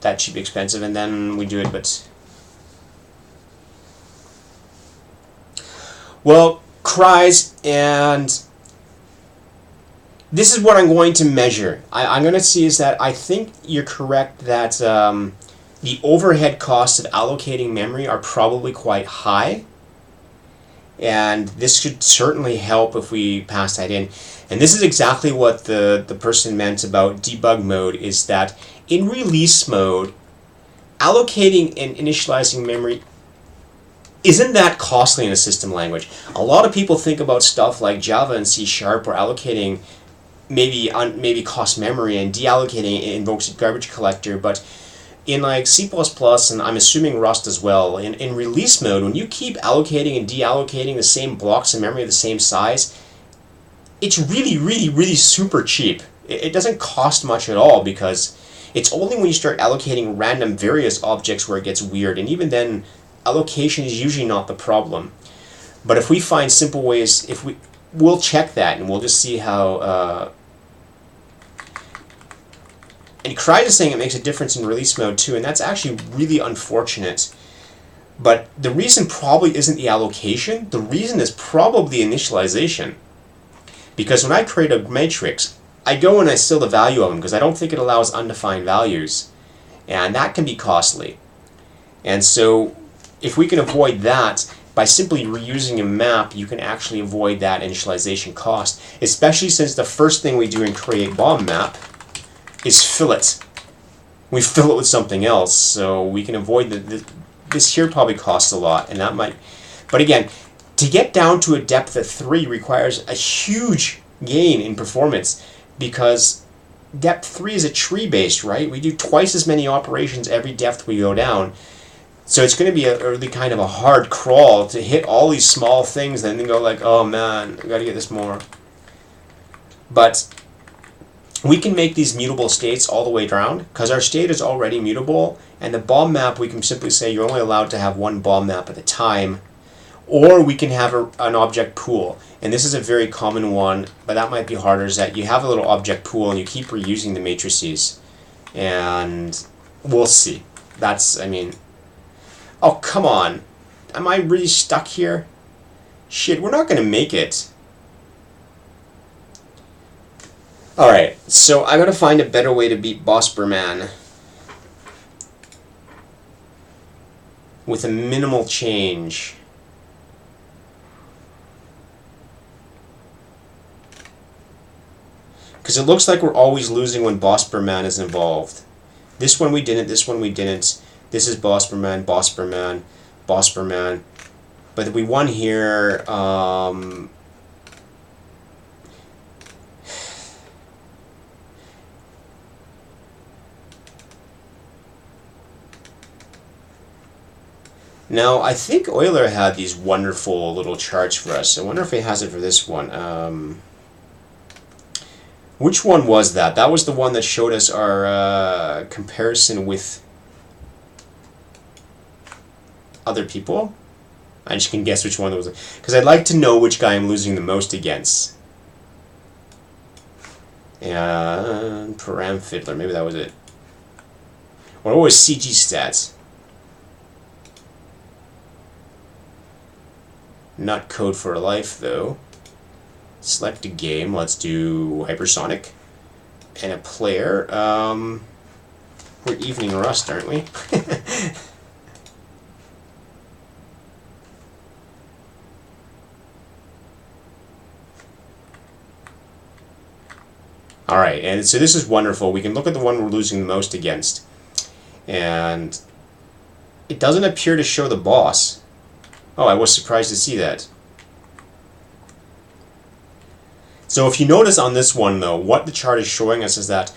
That should be expensive, and then we do it, but... Well, Kryze, and... This is what I'm going to measure. I'm going to see is that I think you're correct that the overhead costs of allocating memory are probably quite high. And this should certainly help if we pass that in. And this is exactly what the person meant about debug mode, is that in release mode, allocating and initializing memory isn't that costly in a system language. A lot of people think about stuff like Java and C# where allocating maybe costs memory and deallocating it invokes a garbage collector, but in like C++, and I'm assuming Rust as well, in release mode, when you keep allocating and deallocating the same blocks of memory of the same size, it's really, really, really super cheap. It doesn't cost much at all, because it's only when you start allocating random various objects where it gets weird, and even then, allocation is usually not the problem. But if we find simple ways, we'll check that, and we'll just see how... And Kryze is saying it makes a difference in release mode too, and that's actually really unfortunate. But the reason probably isn't the allocation, the reason is probably the initialization. Because when I create a matrix, I go and I steal the value of them, because I don't think it allows undefined values. and that can be costly. And so if we can avoid that by simply reusing a map, you can actually avoid that initialization cost, especially since the first thing we do in create bomb map is fill it. We fill it with something else, so we can avoid this here probably costs a lot, and that might, but again, to get down to a depth of 3 requires a huge gain in performance, because depth 3 is a tree based, right? We do twice as many operations every depth we go down. So it's going to be a really kind of a hard crawl to hit all these small things and then go like, oh man, I got to get this more. But we can make these mutable states all the way around because our state is already mutable, and the bomb map we can simply say you're only allowed to have one bomb map at a time, or we can have an object pool. And this is a very common one, but that might be harder, is that you have a little object pool and you keep reusing the matrices. And we'll see. That's, I mean, oh, come on. Am I really stuck here? Shit, we're not going to make it. Alright, so I gotta find a better way to beat bomberman with a minimal change. Because it looks like we're always losing when bomberman is involved. This one we didn't, this one we didn't. This is bomberman, bomberman, bomberman. But we won here. Now, I think Euler had these wonderful little charts for us. I wonder if he has it for this one. Which one was that? That was the one that showed us our comparison with other people. I just can guess which one that was. Because I'd like to know which guy I'm losing the most against. And Param Fiddler, maybe that was it. Or what was CG stats? Not Code for Life, though. Select a game. Let's do Hypersonic. And a player. We're evening Rust, aren't we? Alright, and so this is wonderful. We can look at the one we're losing the most against. And it doesn't appear to show the boss. Oh, I was surprised to see that. So if you notice on this one, though, what the chart is showing us is that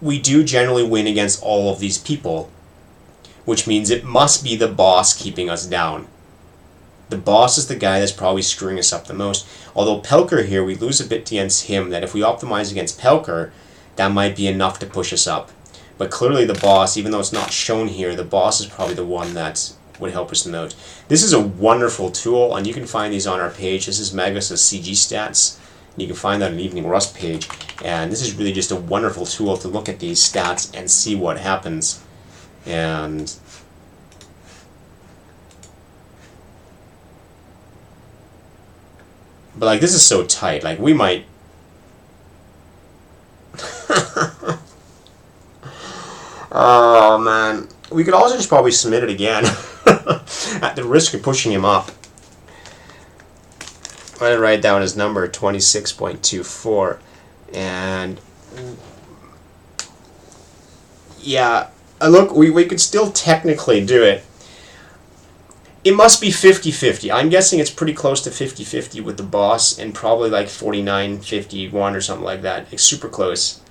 we do generally win against all of these people, which means it must be the boss keeping us down. The boss is the guy that's probably screwing us up the most. Although Pelker here, we lose a bit against him, that if we optimize against Pelker, that might be enough to push us up. But clearly the boss, even though it's not shown here, the boss is probably the one that would help us the most. This is a wonderful tool, and you can find these on our page. This is Magus' CG stats. You can find that on the Evening Rust page, and this is really just a wonderful tool to look at these stats and see what happens. And but like, this is so tight, like we might oh man, we could also just probably submit it again at the risk of pushing him up. I'm going to write down his number, 26.24, and yeah, look, we could still technically do it. It must be 50-50. I'm guessing it's pretty close to 50-50 with the boss, and probably like 49-51 or something like that. It's super close.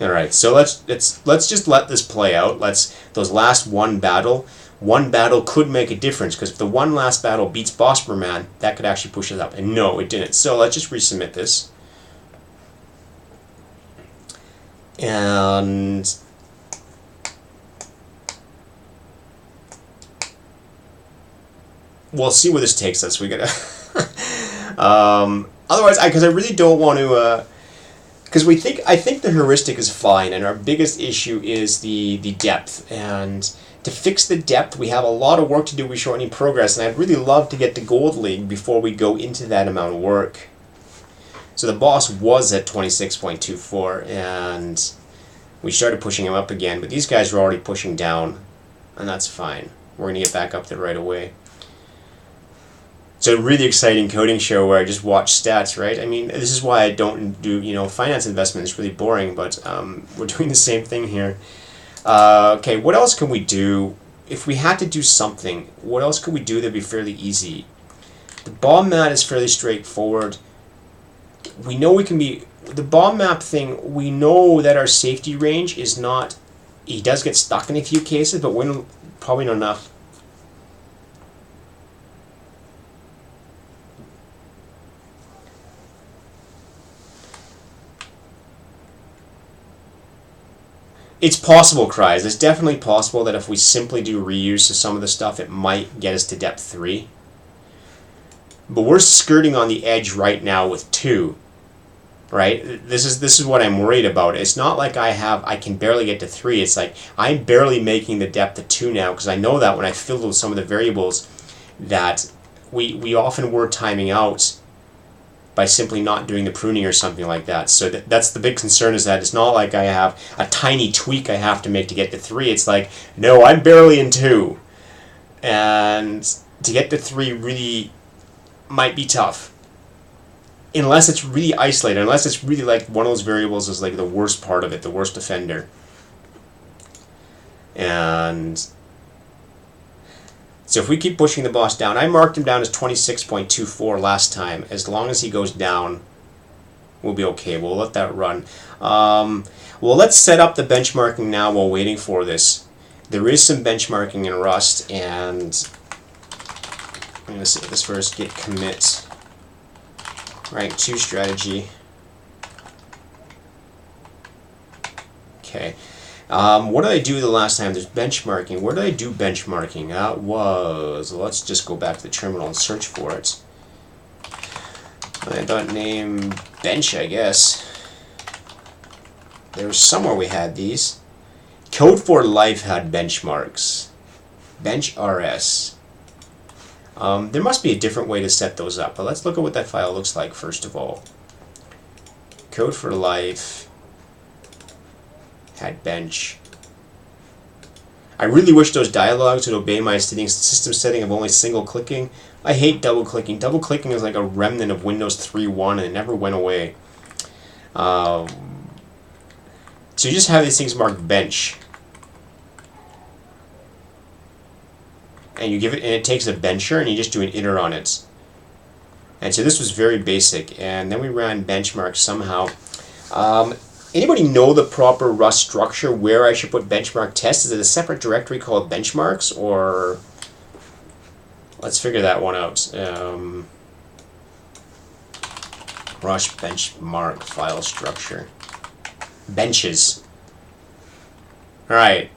All right, so let's just let this play out. Those last one battle could make a difference, because if the one last battle beats bomberman, that could actually push us up. And no, it didn't. So let's just resubmit this. And we'll see where this takes us. We gotta otherwise, because I really don't want to. Because I think the heuristic is fine, and our biggest issue is the depth. And to fix the depth, we have a lot of work to do. We show any progress, and I'd really love to get to Gold League before we go into that amount of work. So the boss was at 26.24, and we started pushing him up again, but these guys were already pushing down, and that's fine. We're going to get back up there right away. It's a really exciting coding show where I just watch stats, right? I mean, this is why I don't do, finance investment. It's really boring, but we're doing the same thing here. Okay, what else can we do? If we had to do something, what else could we do that'd be fairly easy? The bomb mat is fairly straightforward. We know we can be... The bomb map thing, we know that our safety range is not... He does get stuck in a few cases, but we're probably not enough. It's possible, Cries. It's definitely possible that if we simply do reuse of some of the stuff, it might get us to depth 3. But we're skirting on the edge right now with 2. Right? This is what I'm worried about. It's not like I can barely get to 3. It's like I'm barely making the depth of 2 now, because I know that when I fiddle with some of the variables that we often were timing out by simply not doing the pruning or something like that. So that's the big concern, is that it's not like I have a tiny tweak I have to make to get to 3. It's like, no, I'm barely in 2. And to get to 3 really might be tough. Unless it's really isolated, unless it's really like one of those variables is like the worst part of it, the worst offender. And so if we keep pushing the boss down, I marked him down as 26.24 last time. As long as he goes down, we'll be okay. We'll let that run. Well, let's set up the benchmarking now while waiting for this. There is some benchmarking in Rust, and I'm going to say this first, git commit rank 2 strategy. Okay. What did I do the last time? There's benchmarking. Where did I do benchmarking? That was... Let's just go back to the terminal and search for it. I thought name bench, I guess. There was somewhere we had these. Code for Life had benchmarks. Bench RS. There must be a different way to set those up, but let's look at what that file looks like first of all. Code for Life had bench. I really wish those dialogues would obey my system setting of only single clicking. I hate double clicking. Double clicking is like a remnant of Windows 3.1 and it never went away. So you just have these things marked bench. And you give it, and it takes a bencher, and you just do an iter on it. And so this was very basic, and then we ran benchmark somehow. Anybody know the proper Rust structure where I should put benchmark test? Is it a separate directory called benchmarks, or let's figure that one out. Rust benchmark file structure. Benches. All right.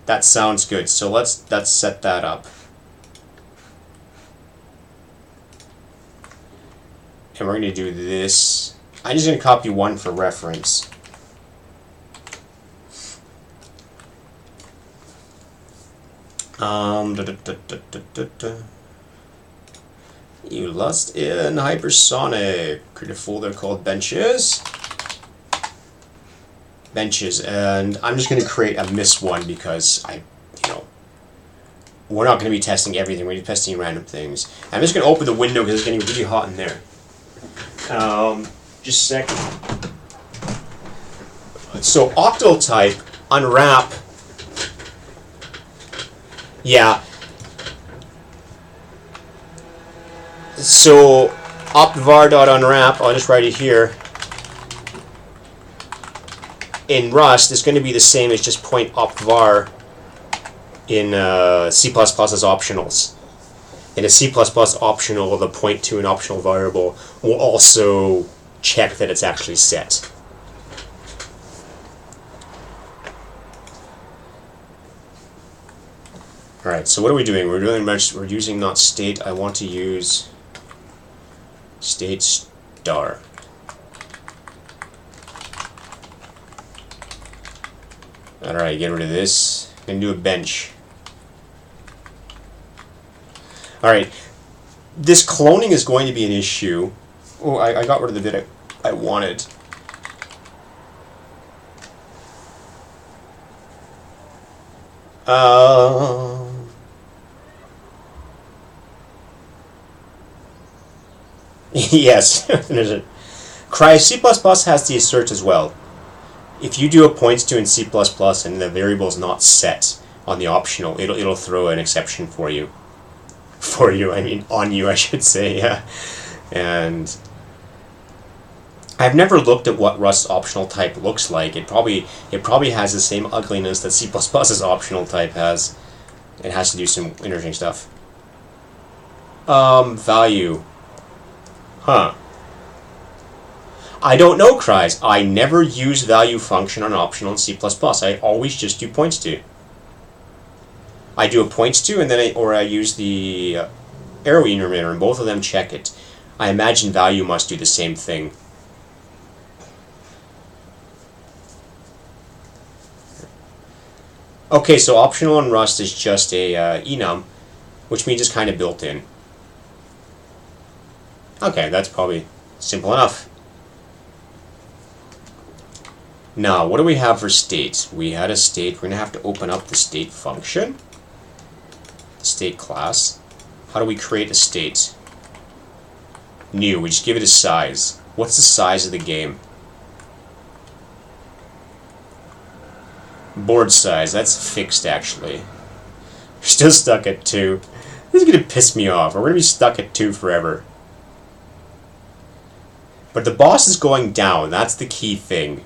That sounds good. So let's set that up. And we're going to do this. I'm just going to copy one for reference. You lust in Hypersonic. Create a folder called benches. Benches, and I'm just going to create a miss one because we're not going to be testing everything. We're going to be testing random things. I'm just going to open the window because it's getting really hot in there. Just a second. So octal type unwrap. Yeah. So optvar.unwrap. I'll just write it here. In Rust, it's going to be the same as just point optvar in C++ as optionals. In a C++ optional, the point to an optional variable will also check that it's actually set. Alright, so what are we doing? We're using not state. I want to use state star. Alright, get rid of this. I'm going to do a bench. Alright, this cloning is going to be an issue. Oh, I got rid of the bit I wanted. Yes, there's a cry. C++ has the assert as well. If you do a points to in C++ and the variable is not set on the optional, it'll throw an exception for you. For you, I mean on you, I should say, yeah. And I've never looked at what Rust's optional type looks like. It probably has the same ugliness that C++'s optional type has. It has to do some interesting stuff. Value. Huh. I don't know, Cries. I never use value function on optional in C++. I always just do points to. I do a points to, and then I use the arrow enumerator, and both of them check it. I imagine value must do the same thing. Okay, so optional in Rust is just a enum, which means it's kind of built in. Okay, that's probably simple enough. Now, what do we have for state? We had a state. We're going to have to open up the state function. State class. How do we create a state? New. We just give it a size. What's the size of the game? Board size. That's fixed, actually. We're still stuck at 2. This is going to piss me off. We're going to be stuck at 2 forever. But the boss is going down. That's the key thing.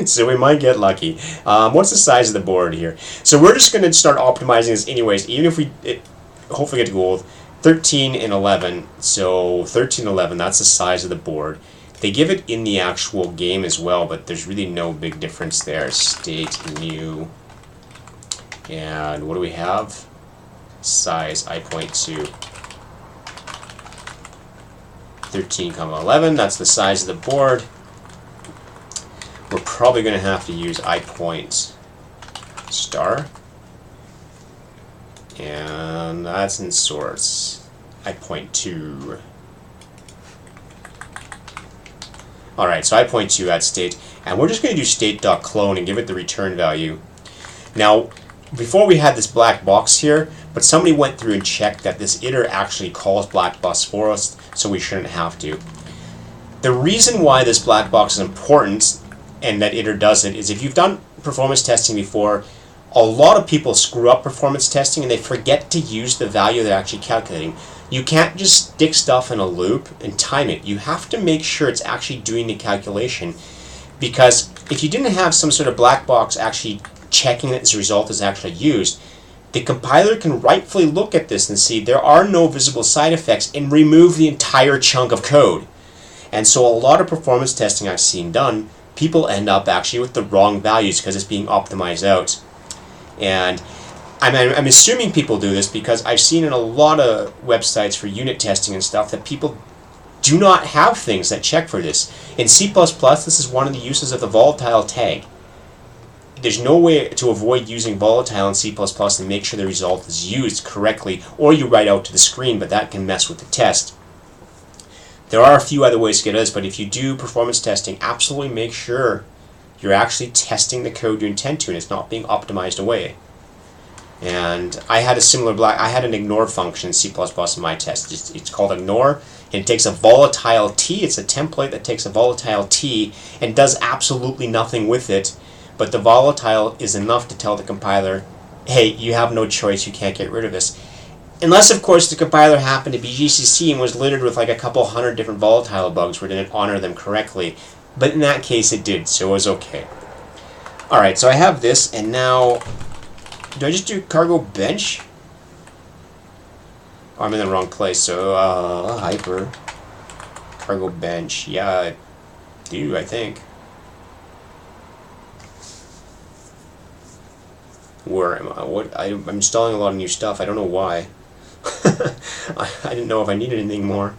So we might get lucky. What's the size of the board here? So we're just going to start optimizing this anyways, even if we hopefully get to gold. 13 and 11. So 13 and 11, that's the size of the board. They give it in the actual game as well, but there's really no big difference there. State new. And what do we have? Size I.2. 13, 11, that's the size of the board. We're probably going to have to use I.star. And that's in source. I.2. Alright, so I.2 at state. And we're just going to do state.clone and give it the return value. Now, before we had this black box here, but somebody went through and checked that this iter actually calls black box for us, so we shouldn't have to. The reason why this black box is important, and that iter does it, is if you've done performance testing before, a lot of people screw up performance testing and they forget to use the value they're actually calculating. You can't just stick stuff in a loop and time it. You have to make sure it's actually doing the calculation, because if you didn't have some sort of black box actually checking that this result is actually used, the compiler can rightfully look at this and see there are no visible side effects and remove the entire chunk of code. And so a lot of performance testing I've seen done, people end up actually with the wrong values because it's being optimized out. And I'm assuming people do this because I've seen in a lot of websites for unit testing and stuff that people do not have things that check for this. In C++, this is one of the uses of the volatile tag. There's no way to avoid using volatile in C++ and make sure the result is used correctly, or you write out to the screen, but that can mess with the test. There are a few other ways to get this, but if you do performance testing, absolutely make sure you're actually testing the code you intend to and it's not being optimized away. And I had a similar I had an ignore function in C++ in my test. It's called ignore, and it takes a volatile t. It's a template that takes a volatile t and does absolutely nothing with it, but the volatile is enough to tell the compiler, hey, you have no choice, you can't get rid of this. Unless, of course, the compiler happened to be GCC and was littered with like a couple hundred different volatile bugs where it didn't honor them correctly. But in that case it did, so it was okay. Alright, so I have this, and now, do I just do cargo bench? Oh, I'm in the wrong place, so, hyper. Cargo bench, yeah, I do, I think. Where am I? I'm installing a lot of new stuff, I don't know why. I didn't know if I needed anything more.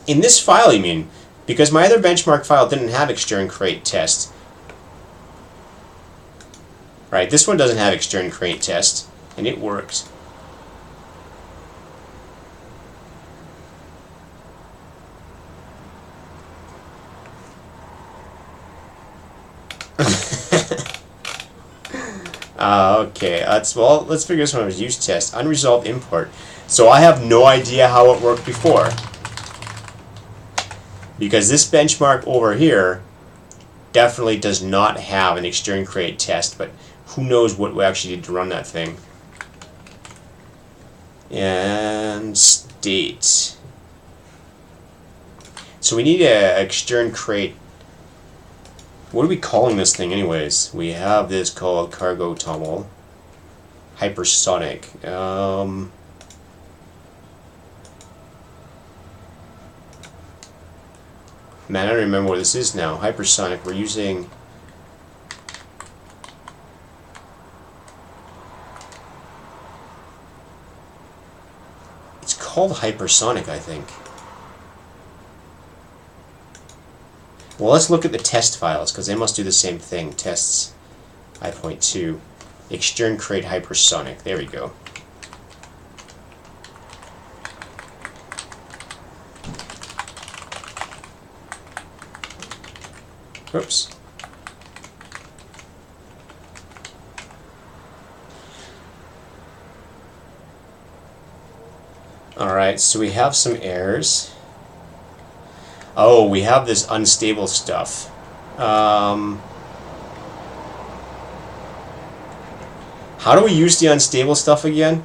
In this file, you mean? Because my other benchmark file didn't have extern create test. Right, this one doesn't have extern crate test, and it worked. Okay, let's figure this one out. Use test. Unresolved import. So I have no idea how it worked before. Because this benchmark over here definitely does not have an extern crate test, but who knows what we actually did to run that thing. And state. So we need an extern crate. What are we calling this thing anyways? We have this called cargo tunnel. Hypersonic. Man, I don't remember what this is now. Hypersonic. We're using... It's called Hypersonic, I think. Well, let's look at the test files, because they must do the same thing. Tests I.2. Extern crate hypersonic. There we go. Oops. Alright, so we have some errors. Oh, we have this unstable stuff. How do we use the unstable stuff again?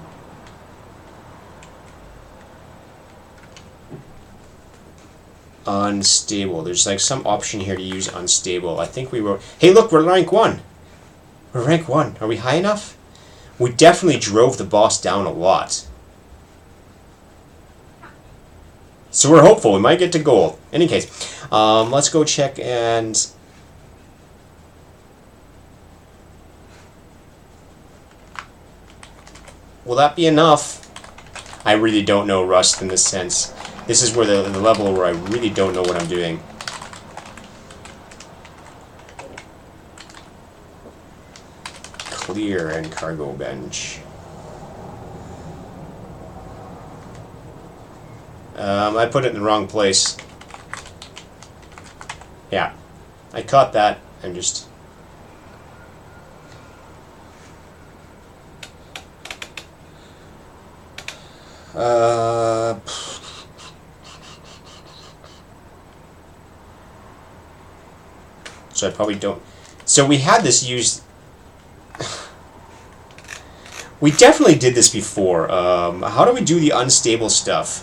Unstable. There's like some option here to use unstable. I think we wrote... Hey, look, we're rank 1. We're rank 1. Are we high enough? We definitely drove the boss down a lot. So we're hopeful. We might get to gold. In any case, let's go check and... Will that be enough? I really don't know Rust in this sense. This is where the level where I really don't know what I'm doing. Clear and cargo bench. I put it in the wrong place. Yeah, I caught that and just... So I probably don't... So we had this used... We definitely did this before. How do we do the unstable stuff?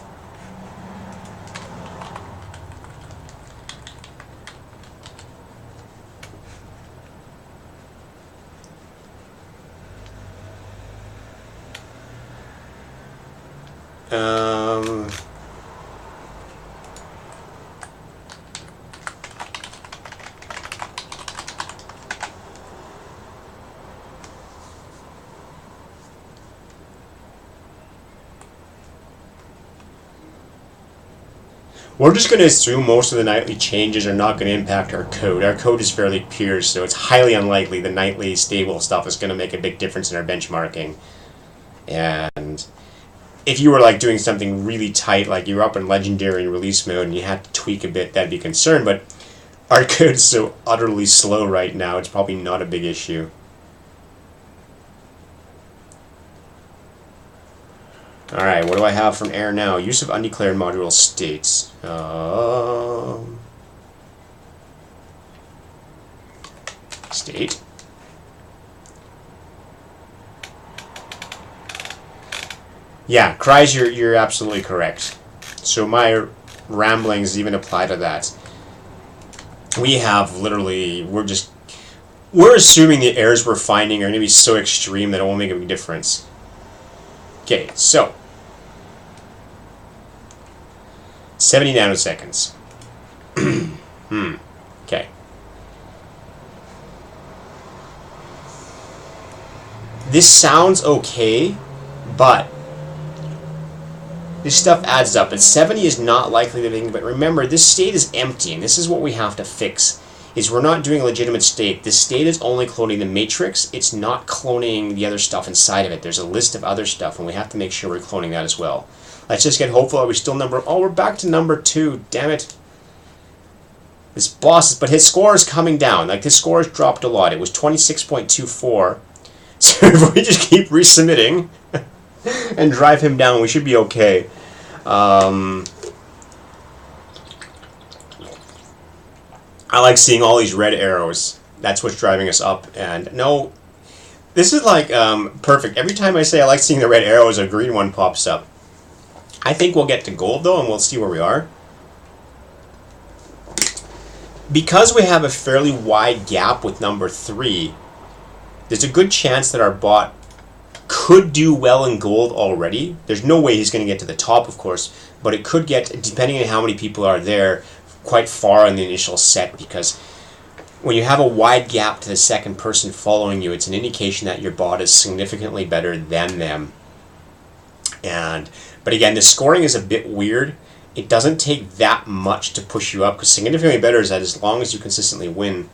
We're just going to assume most of the nightly changes are not going to impact our code. Our code is fairly pure, so it's highly unlikely the nightly stable stuff is going to make a big difference in our benchmarking. And if you were like doing something really tight, like you were up in legendary and release mode and you had to tweak a bit, that'd be a concern. But our code is so utterly slow right now, it's probably not a big issue. Alright, what do I have from error now? Use of undeclared module states. State. Yeah, cries, you're absolutely correct. So my ramblings even apply to that. We have literally, we're assuming the errors we're finding are going to be so extreme that it won't make a big difference. Okay, so 70 nanoseconds. Okay. This sounds okay, but this stuff adds up. And 70 is not likely the thing, but remember, this state is empty, and this is what we have to fix. is we're not doing a legitimate state. This state is only cloning the matrix. It's not cloning the other stuff inside of it. There's a list of other stuff, and we have to make sure we're cloning that as well. Let's just get hopeful. Are we still number... Oh, we're back to number 2. Damn it. This boss... But his score is coming down. Like, his score has dropped a lot. It was 26.24. So if we just keep resubmitting and drive him down, we should be okay. I like seeing all these red arrows. That's what's driving us up. And no, this is like perfect. Every time I say I like seeing the red arrows, a green one pops up. I think we'll get to gold though, and we'll see where we are. Because we have a fairly wide gap with number 3, there's a good chance that our bot could do well in gold already. There's no way he's going to get to the top, of course, but it could get, depending on how many people are there, quite far on the initial set, because when you have a wide gap to the second person following you, it's an indication that your bot is significantly better than them. But again, the scoring is a bit weird. It doesn't take that much to push you up, because significantly better is that as long as you consistently win.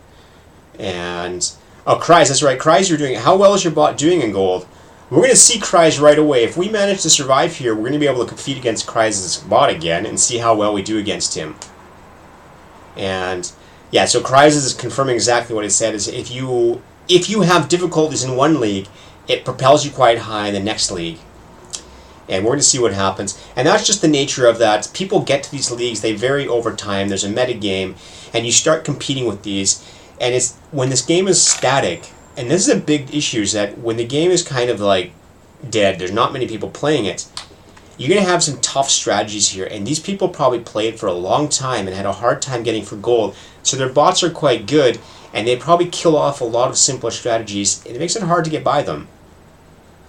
And oh, Cries, that's right, Cries, you're doing it. How well is your bot doing in gold? We're going to see Cries right away. If we manage to survive here, we're going to be able to compete against Cries' bot again and see how well we do against him. And yeah, so Cries is confirming exactly what it said, is if you have difficulties in one league, it propels you quite high in the next league. And we're going to see what happens. And that's just the nature of that. People get to these leagues, they vary over time, there's a meta game, and you start competing with these. And it's when this game is static, and this is a big issue, is that when the game is kind of like dead, there's not many people playing it, you're going to have some tough strategies here, and these people probably played for a long time and had a hard time getting for gold, so their bots are quite good, and they probably kill off a lot of simpler strategies, and it makes it hard to get by them.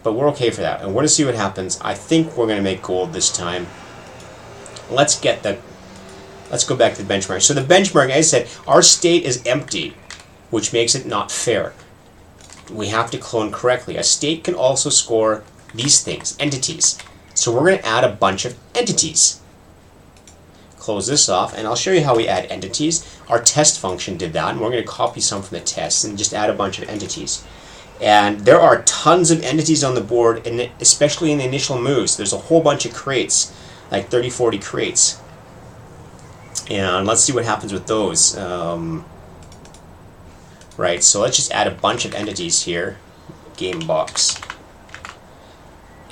But we're okay for that, and we're going to see what happens. I think we're going to make gold this time. Let's go back to the benchmark. So the benchmark, as I said, our state is empty, which makes it not fair. We have to clone correctly. A state can also score these things, entities. So we're going to add a bunch of entities. Close this off, and I'll show you how we add entities. Our test function did that, and we're going to copy some from the tests and just add a bunch of entities. And there are tons of entities on the board, and especially in the initial moves. There's a whole bunch of crates, like 30, 40 crates. And let's see what happens with those. Right, so let's just add a bunch of entities here. Game box.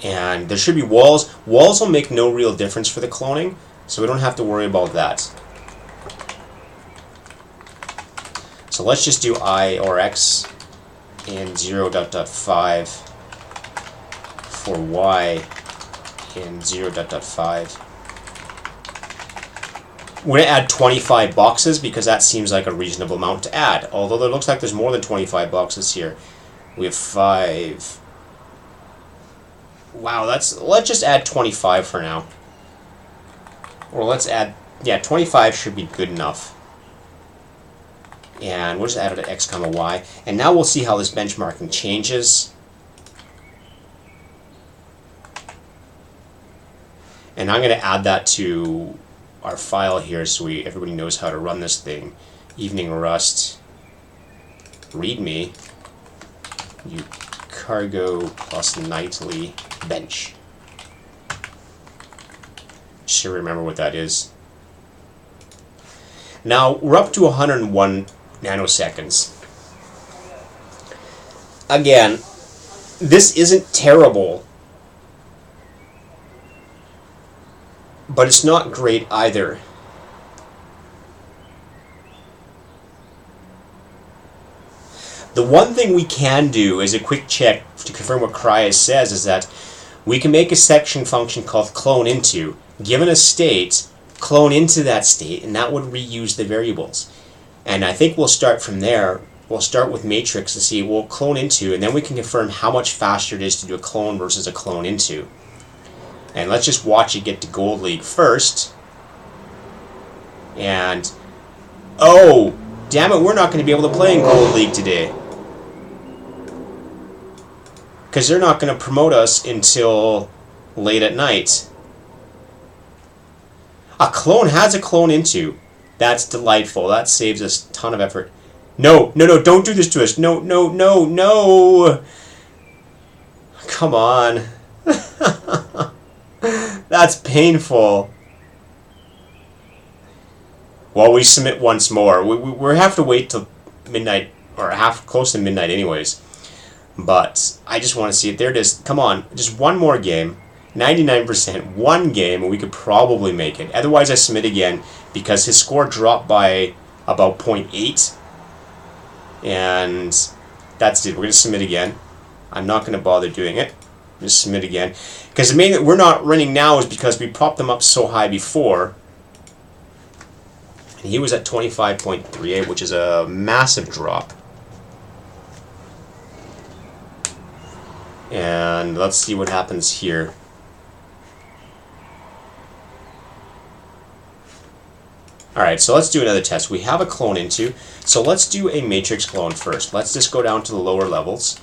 And there should be walls. Walls will make no real difference for the cloning, so we don't have to worry about that. So let's just do I or X in 0.5 for Y in 0.5. We're going to add 25 boxes because that seems like a reasonable amount to add, although it looks like there's more than 25 boxes here. We have 5. Wow, let's just add 25 for now. Or let's add, yeah, 25 should be good enough. And we'll just add it to X, Y. And now we'll see how this benchmarking changes. And I'm going to add that to our file here so everybody knows how to run this thing. Evening Rust readme you cargo plus nightly bench. Should remember what that is. Now we're up to 101 nanoseconds. Again, this isn't terrible, but it's not great either. The one thing we can do as a quick check to confirm what Cryas says is that we can make a section function called clone into. Given a state, clone into that state, and that would reuse the variables. And I think we'll start from there. We'll start with matrix to see, we'll clone into, and then we can confirm how much faster it is to do a clone versus a clone into. And let's just watch it get to Gold League first. And, oh, damn it, we're not going to be able to play in Gold League today. Because they're not going to promote us until late at night. A clone has a clone into. That's delightful. That saves us a ton of effort. No, no, no, don't do this to us. No, no, no, no. Come on. That's painful. Well, we submit once more. We have to wait till midnight, or close to midnight anyways. But I just want to see it. There it is. Come on. Just one more game. 99%. One game, and we could probably make it. Otherwise, I submit again because his score dropped by about 0.8. And that's it. We're going to submit again. I'm not going to bother doing it. Just submit again. Because the main that we're not running now is because we propped them up so high before. And he was at 25.38, which is a massive drop. And let's see what happens here. Alright, so let's do another test. We have a clone into, so let's do a matrix clone first. Let's just go down to the lower levels.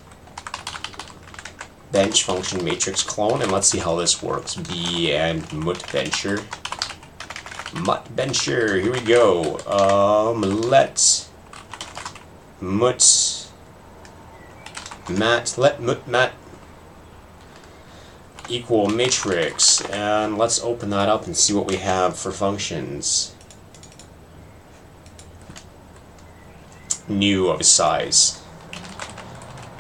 Bench function matrix clone, and let's see how this works. B and mut-bencher. Mut-bencher, here we go. Let mut-mat equal matrix, and let's open that up and see what we have for functions. New of size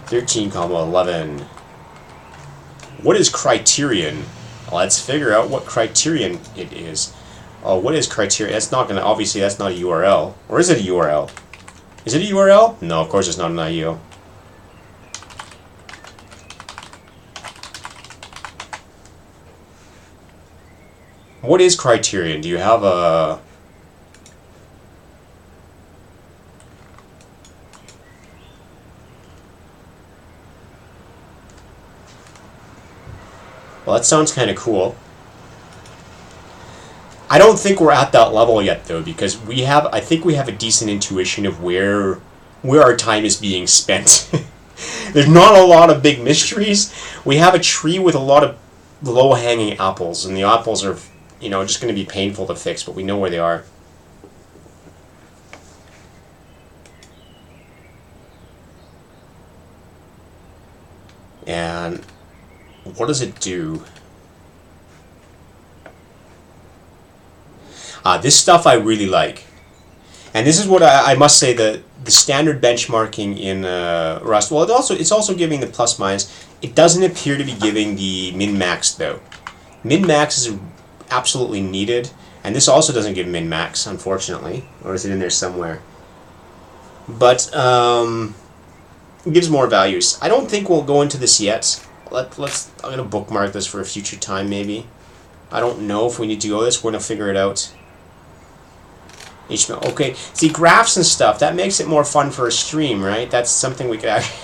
13, 11. What is criterion? Let's figure out what criterion it is. Oh, what is criterion? That's not gonna, obviously that's not a URL. Or is it a URL? Is it a URL? No, of course it's not an IU. What is criterion? Do you have a... Well, that sounds kind of cool. I don't think we're at that level yet, though, because I think we have a decent intuition of where our time is being spent. There's not a lot of big mysteries. We have a tree with a lot of low-hanging apples, and the apples are, you know, just going to be painful to fix, but we know where they are. And what does it do? This stuff I really like. And this is what I must say, the standard benchmarking in Rust. Well, it's also giving the plus minus. It doesn't appear to be giving the min-max, though. Min-max is absolutely needed. And this also doesn't give min-max, unfortunately. Or is it in there somewhere? But it gives more values. I don't think we'll go into this yet. I'm going to bookmark this for a future time, maybe. I don't know if we need to go this. We're going to figure it out. HTML. Okay, see, graphs and stuff, that makes it more fun for a stream, right? That's something we could actually...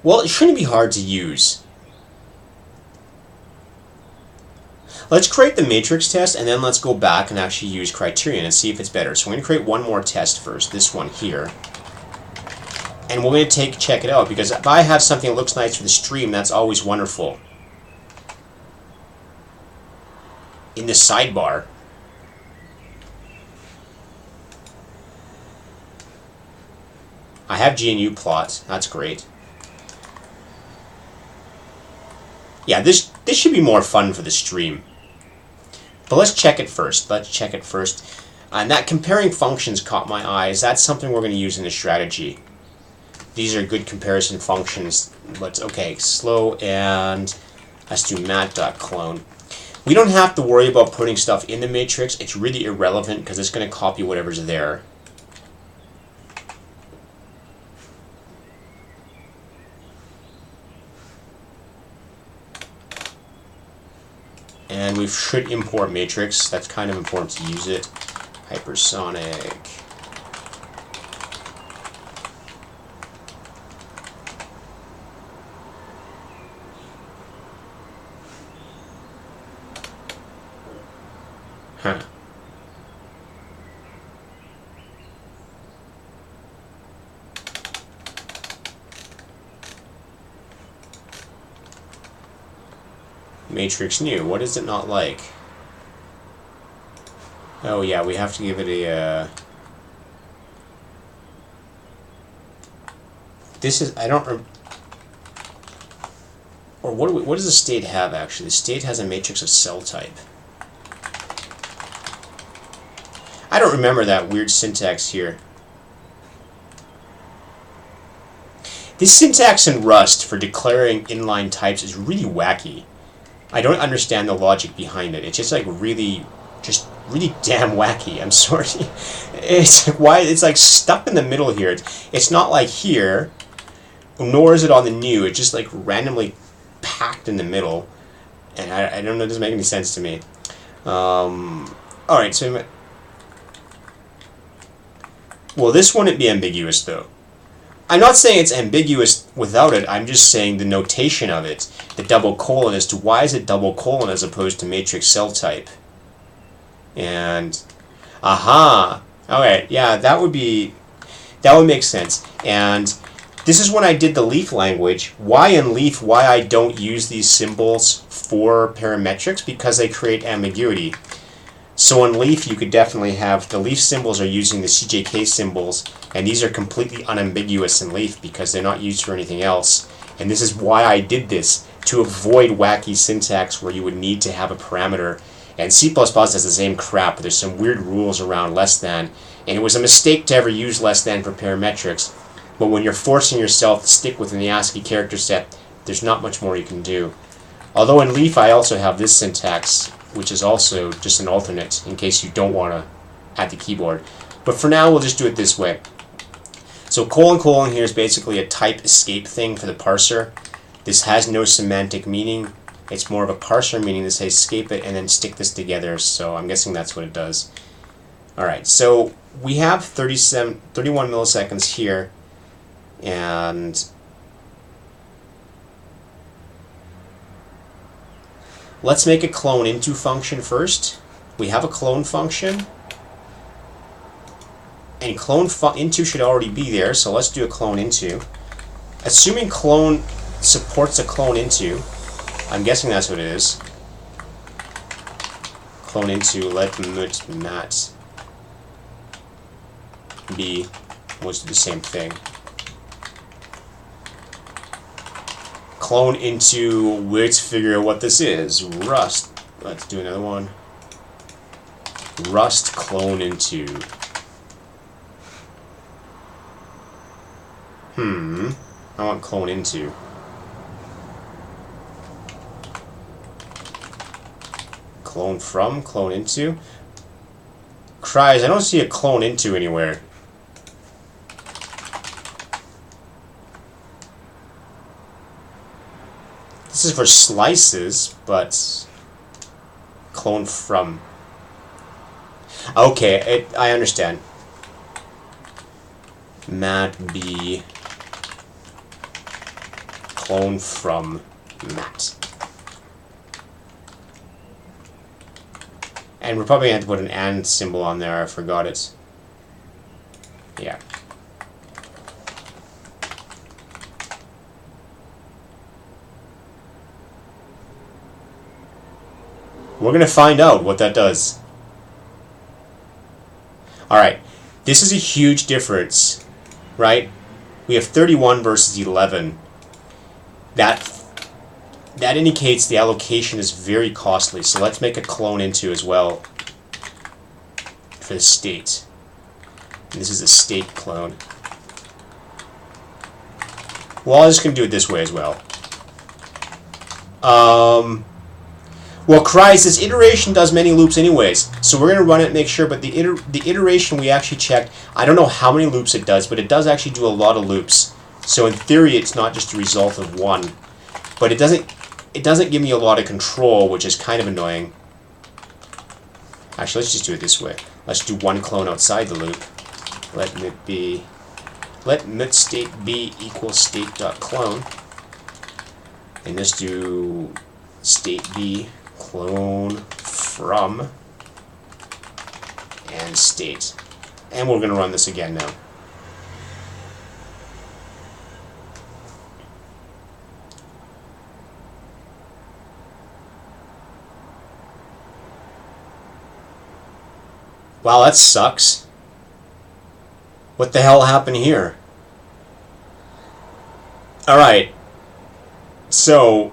Well, it shouldn't be hard to use. Let's create the matrix test, and then let's go back and actually use criterion and see if it's better. So we're going to create one more test first, this one here. And we're going to check it out, because if I have something that looks nice for the stream, that's always wonderful. In the sidebar. I have GNU plot. That's great. Yeah, this should be more fun for the stream. But let's check it first. And that comparing functions caught my eyes. That's something we're going to use in the strategy. These are good comparison functions. Okay, slow, and let's do mat.clone. We don't have to worry about putting stuff in the matrix. It's really irrelevant because it's going to copy whatever's there. And we should import matrix. That's kind of important to use it. Hypersonic. Huh. Matrix new. What is it not like? Oh yeah, we have to give it a. This is I don't. Or what does the state have actually? The state has a matrix of cell type. I don't remember that weird syntax here. This syntax in Rust for declaring inline types is really wacky. I don't understand the logic behind it. It's just like really damn wacky. I'm sorry. It's like why it's like stuck in the middle here. It's not like here, nor is it on the new. It's just like randomly packed in the middle, and I don't know. It doesn't make any sense to me. All right, so well, this wouldn't be ambiguous though. I'm not saying it's ambiguous without it. I'm just saying the notation of it, the double colon, as to why is it double colon as opposed to matrix cell type. And aha, okay, yeah, that would make sense. And this is when I did the Leaf language. Why in Leaf, why I don't use these symbols for parametrics, because they create ambiguity. So in Leaf, you could definitely have the Leaf symbols are using the CJK symbols, and these are completely unambiguous in Leaf because they're not used for anything else. And this is why I did this, to avoid wacky syntax where you would need to have a parameter. And C++ has the same crap. There's some weird rules around less than, and it was a mistake to ever use less than for parametrics. But when you're forcing yourself to stick within the ASCII character set, there's not much more you can do. Although in Leaf I also have this syntax, which is also just an alternate in case you don't want to add the keyboard. But for now, we'll just do it this way. So colon here is basically a type escape thing for the parser. This has no semantic meaning. It's more of a parser meaning to say escape it and then stick this together. So I'm guessing that's what it does. All right, so we have 31 milliseconds here, and let's make a clone into function first. We have a clone function, and clone into should already be there, so let's do a clone into. Assuming clone supports a clone into, I'm guessing that's what it is. Clone into let mat be was the same thing. Clone into, let's figure out what this is. Rust. Let's do another one. Rust clone into. I want clone into. Clone from, clone into. Cries, I don't see a clone into anywhere. This is for slices, but clone from. Okay, I understand. Mat be clone from mat. And we're probably going to have to put an and symbol on there. I forgot it. Yeah. We're going to find out what that does. Alright, this is a huge difference, right? We have 31 versus 11. That indicates the allocation is very costly, so let's make a clone into as well for the state. And this is a state clone. Well, I'm just going to do it this way as well. Well, cries, this iteration does many loops anyways, so we're going to run it and make sure, but the iteration we actually checked, I don't know how many loops it does, but it does actually do a lot of loops. So in theory, it's not just a result of one. But it doesn't give me a lot of control, which is kind of annoying. Actually, let's just do it this way. Let's do one clone outside the loop. Let mut state be equals state.clone. And let's do state b clone from and state. And we're going to run this again now. Wow, that sucks. What the hell happened here? Alright. So,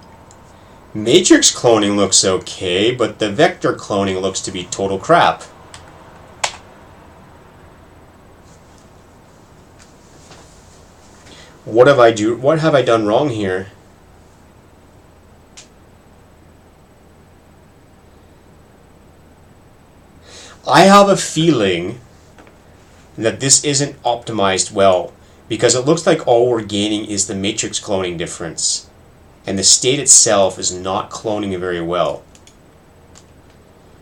matrix cloning looks okay, but the vector cloning looks to be total crap. What have I done wrong here? I have a feeling that this isn't optimized well, because it looks like all we're gaining is the matrix cloning difference, and the state itself is not cloning very well.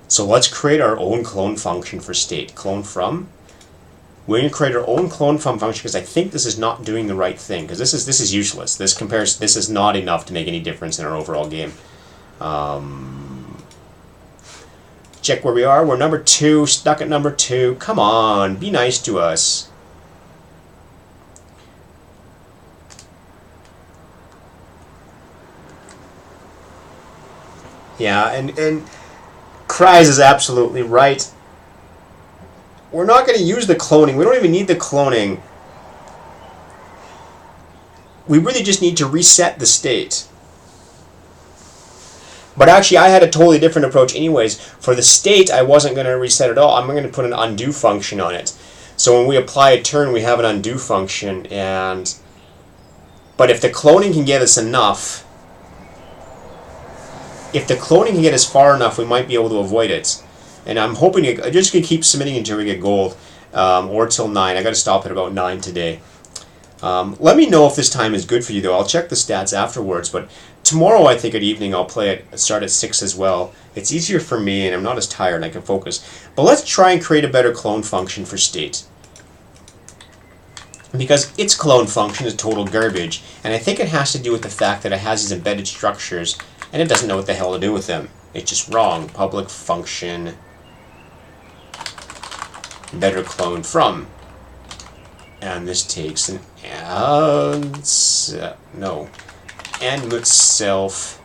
So let's create our own clone function for state. Clone from. We're going to create our own clone from function because I think this is not doing the right thing, because this is useless. This is not enough to make any difference in our overall game. Check where we are. We're number 2, stuck at number 2. Come on, be nice to us. Yeah, and Cries is absolutely right. We're not going to use the cloning. We don't even need the cloning. We really just need to reset the state. But actually, I had a totally different approach anyways. For the state, I wasn't going to reset at all. I'm going to put an undo function on it. So when we apply a turn, we have an undo function. But if the cloning can get us enough, if the cloning can get us far enough, we might be able to avoid it. And I'm hoping I'm just going to keep submitting until we get gold, or till 9. I got to stop at about 9 today. Let me know if this time is good for you, though. I'll check the stats afterwards. But tomorrow, I think at evening, I'll start at 6 as well. It's easier for me, and I'm not as tired, and I can focus. But let's try and create a better clone function for state, because its clone function is total garbage, and I think it has to do with the fact that it has these embedded structures, and it doesn't know what the hell to do with them. It's just wrong. Public function better clone from, and this takes an no, and itself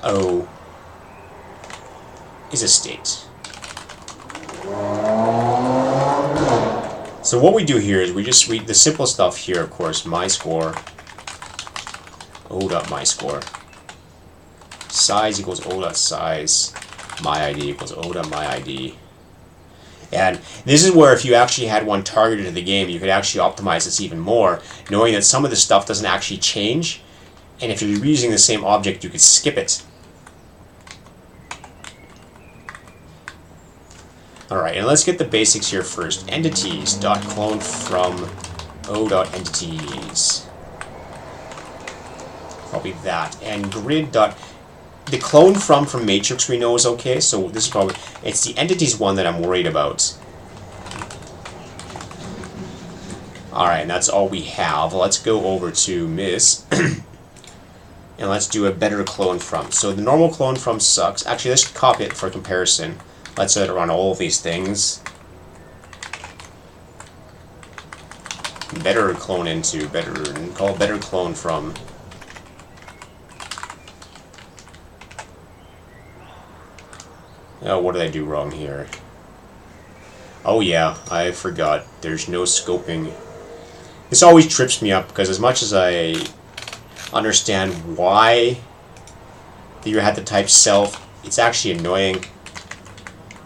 O is a state. So what we do here is we just read the simple stuff here, of course. My score, O.myScore. Size equals O.size. My ID equals O.my ID. And this is where if you actually had one targeted to the game, you could actually optimize this even more, knowing that some of the stuff doesn't actually change. And if you're reusing the same object, you could skip it. Alright, and let's get the basics here first. Entities.clone from O.entities. Probably that. And grid. The clone from matrix we know is okay, so this is probably, it's the entities one that I'm worried about. Alright, and that's all we have. Let's go over to Miss. And let's do a better clone from. So the normal clone from sucks. Actually, let's copy it for comparison. Let's run all of these things. Better clone into, call it better clone from. Oh, what did I do wrong here? Oh yeah, I forgot. There's no scoping. This always trips me up, because as much as I understand why you had to type self, it's actually annoying.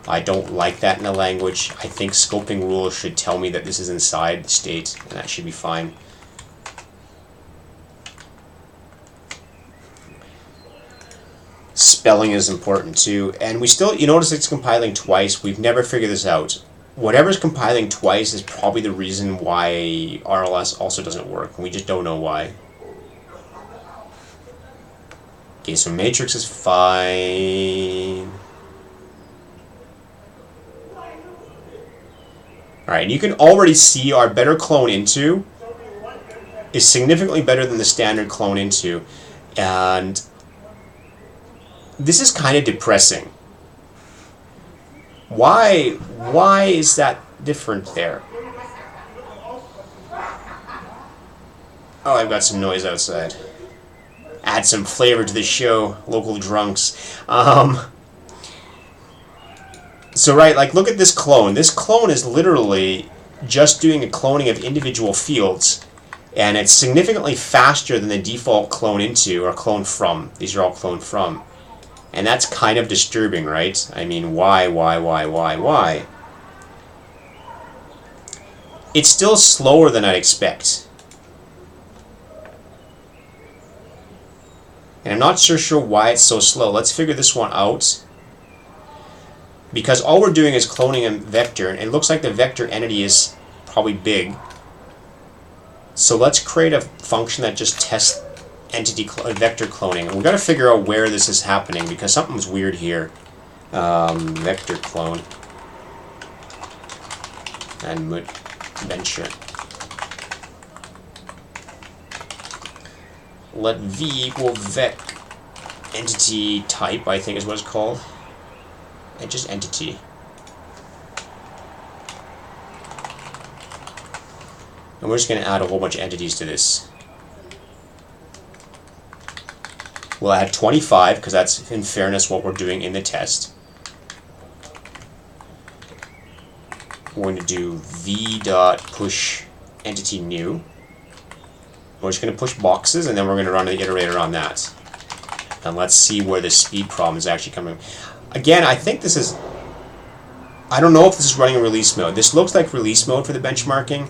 I don't like that in a language. I think scoping rules should tell me that this is inside the state, and that should be fine. Spelling is important too, and you notice it's compiling twice. We've never figured this out. Whatever's compiling twice is probably the reason why RLS also doesn't work. We just don't know why. Okay, so matrix is fine. Alright, and you can already see our better clone into is significantly better than the standard clone into, and this is kind of depressing. Why is that different there? Oh, I've got some noise outside. Add some flavor to the show, local drunks. So right, like look at this clone. This clone is literally just doing a cloning of individual fields, and it's significantly faster than the default clone into or clone from. These are all cloned from. And that's kind of disturbing, right? I mean, why? It's still slower than I'd expect. And I'm not sure why it's so slow. Let's figure this one out. Because all we're doing is cloning a vector, and it looks like the vector entity is probably big. So let's create a function that just tests entity vector cloning. And we've got to figure out where this is happening, because something's weird here. Vector clone. And venture. Let v equal vec entity type, I think is what it's called. And just entity. And we're just going to add a whole bunch of entities to this. We'll add 25, because that's, in fairness, what we're doing in the test. We're going to do v.push entity new. We're just going to push boxes, and then we're going to run the iterator on that. And let's see where the speed problem is actually coming. Again, I think this is... I don't know if this is running in release mode. This looks like release mode for the benchmarking,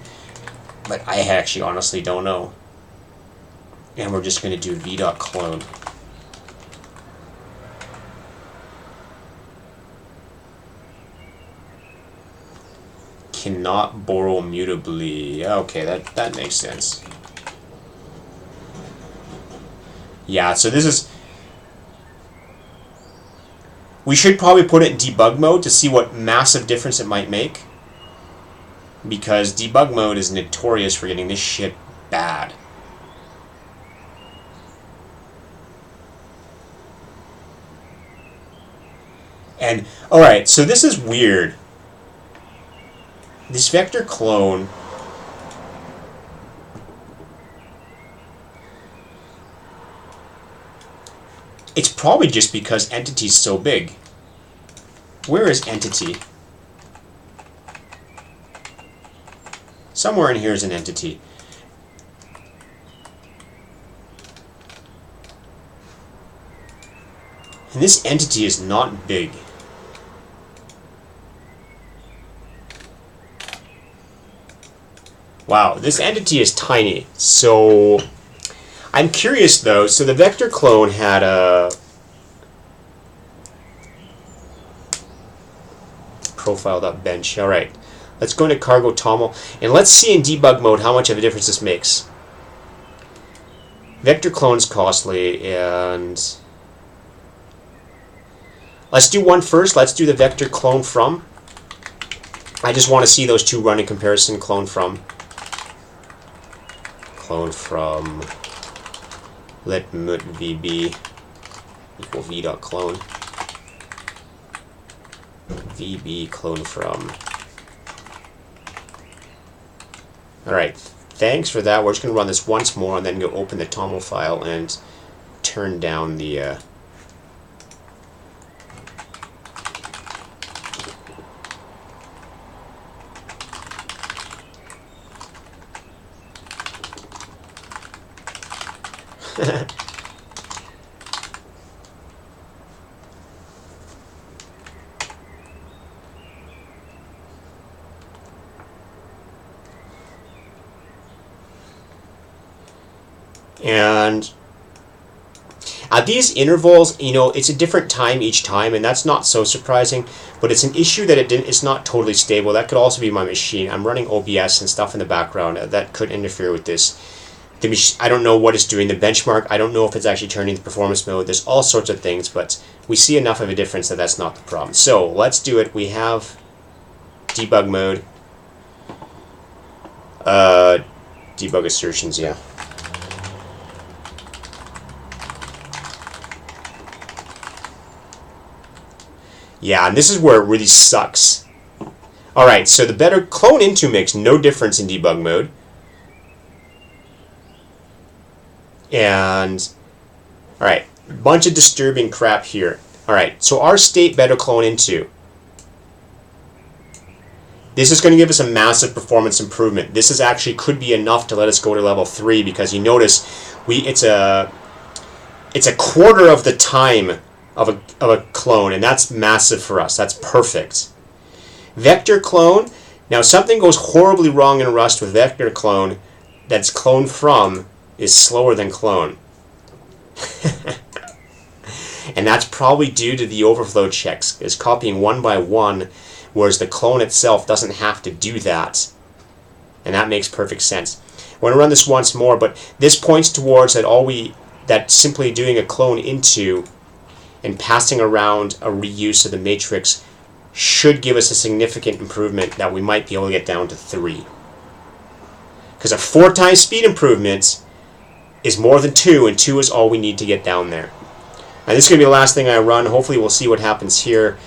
but I actually honestly don't know. And we're just going to do v.clone. Cannot borrow mutably. Okay, that makes sense. Yeah, so this is... We should probably put it in debug mode to see what massive difference it might make. Because debug mode is notorious for getting this shit bad. And, alright, so this is weird. This vector clone... It's probably just because entity's so big. Where is entity? Somewhere in here is an entity. And this entity is not big. Wow, this entity is tiny. So... I'm curious though, so the vector clone had a profile.bench. Alright, let's go into cargo toml, and let's see in debug mode how much of a difference this makes. Vector clone's costly, and let's do one first. Let's do the vector clone from. I just want to see those two run in comparison. Clone from. Clone from. Let mut vb equal v.clone. vb clone from. Alright, thanks for that. We're just going to run this once more and then go open the toml file and turn down the... And at these intervals, you know, it's a different time each time, and that's not so surprising, but it's an issue that it's not totally stable. That could also be my machine. I'm running OBS and stuff in the background that could interfere with this. I don't know what it's doing. The benchmark, I don't know if it's actually turning the performance mode. There's all sorts of things, but we see enough of a difference that that's not the problem. So let's do it. We have debug mode. Debug assertions, yeah. Yeah, and this is where it really sucks. Alright, so the better clone into makes no difference in debug mode. And, alright, a bunch of disturbing crap here. Alright, so our state better clone into. This is going to give us a massive performance improvement. This is actually could be enough to let us go to level 3 because you notice it's a quarter of the time of a clone, and that's massive for us. That's perfect. Vector clone. Now something goes horribly wrong in Rust with vector clone that's clone from is slower than clone. And that's probably due to the overflow checks. It's copying one by one, whereas the clone itself doesn't have to do that. And that makes perfect sense. I want to run this once more, but this points towards that simply doing a clone into and passing around a reuse of the matrix should give us a significant improvement that we might be able to get down to 3. Because a 4 times speed improvement is more than 2, and 2 is all we need to get down there. And this is going to be the last thing I run. Hopefully we'll see what happens here.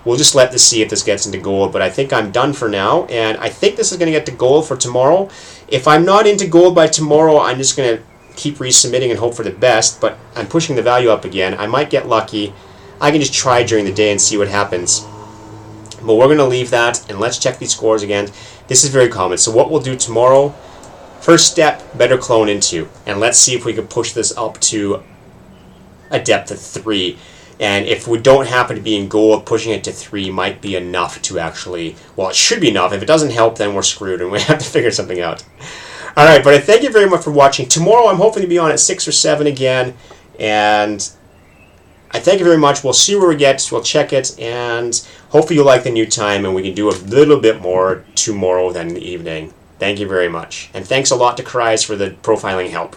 We'll just let this see if this gets into gold, but I think I'm done for now, and I think this is going to get to gold for tomorrow. If I'm not into gold by tomorrow, I'm just going to keep resubmitting and hope for the best, but I'm pushing the value up again. I might get lucky. I can just try during the day and see what happens. But we're going to leave that, and let's check these scores again. This is very common. So what we'll do tomorrow, first step, better clone into, and let's see if we can push this up to a depth of 3. And if we don't happen to be in gold, pushing it to 3 might be enough to actually, well, it should be enough. If it doesn't help, then we're screwed and we have to figure something out. Alright, but I thank you very much for watching. Tomorrow I'm hoping to be on at 6 or 7 again, and I thank you very much. We'll see where we get, we'll check it, and hopefully you'll like the new time and we can do a little bit more tomorrow than in the evening. Thank you very much. And thanks a lot to Cries for the profiling help.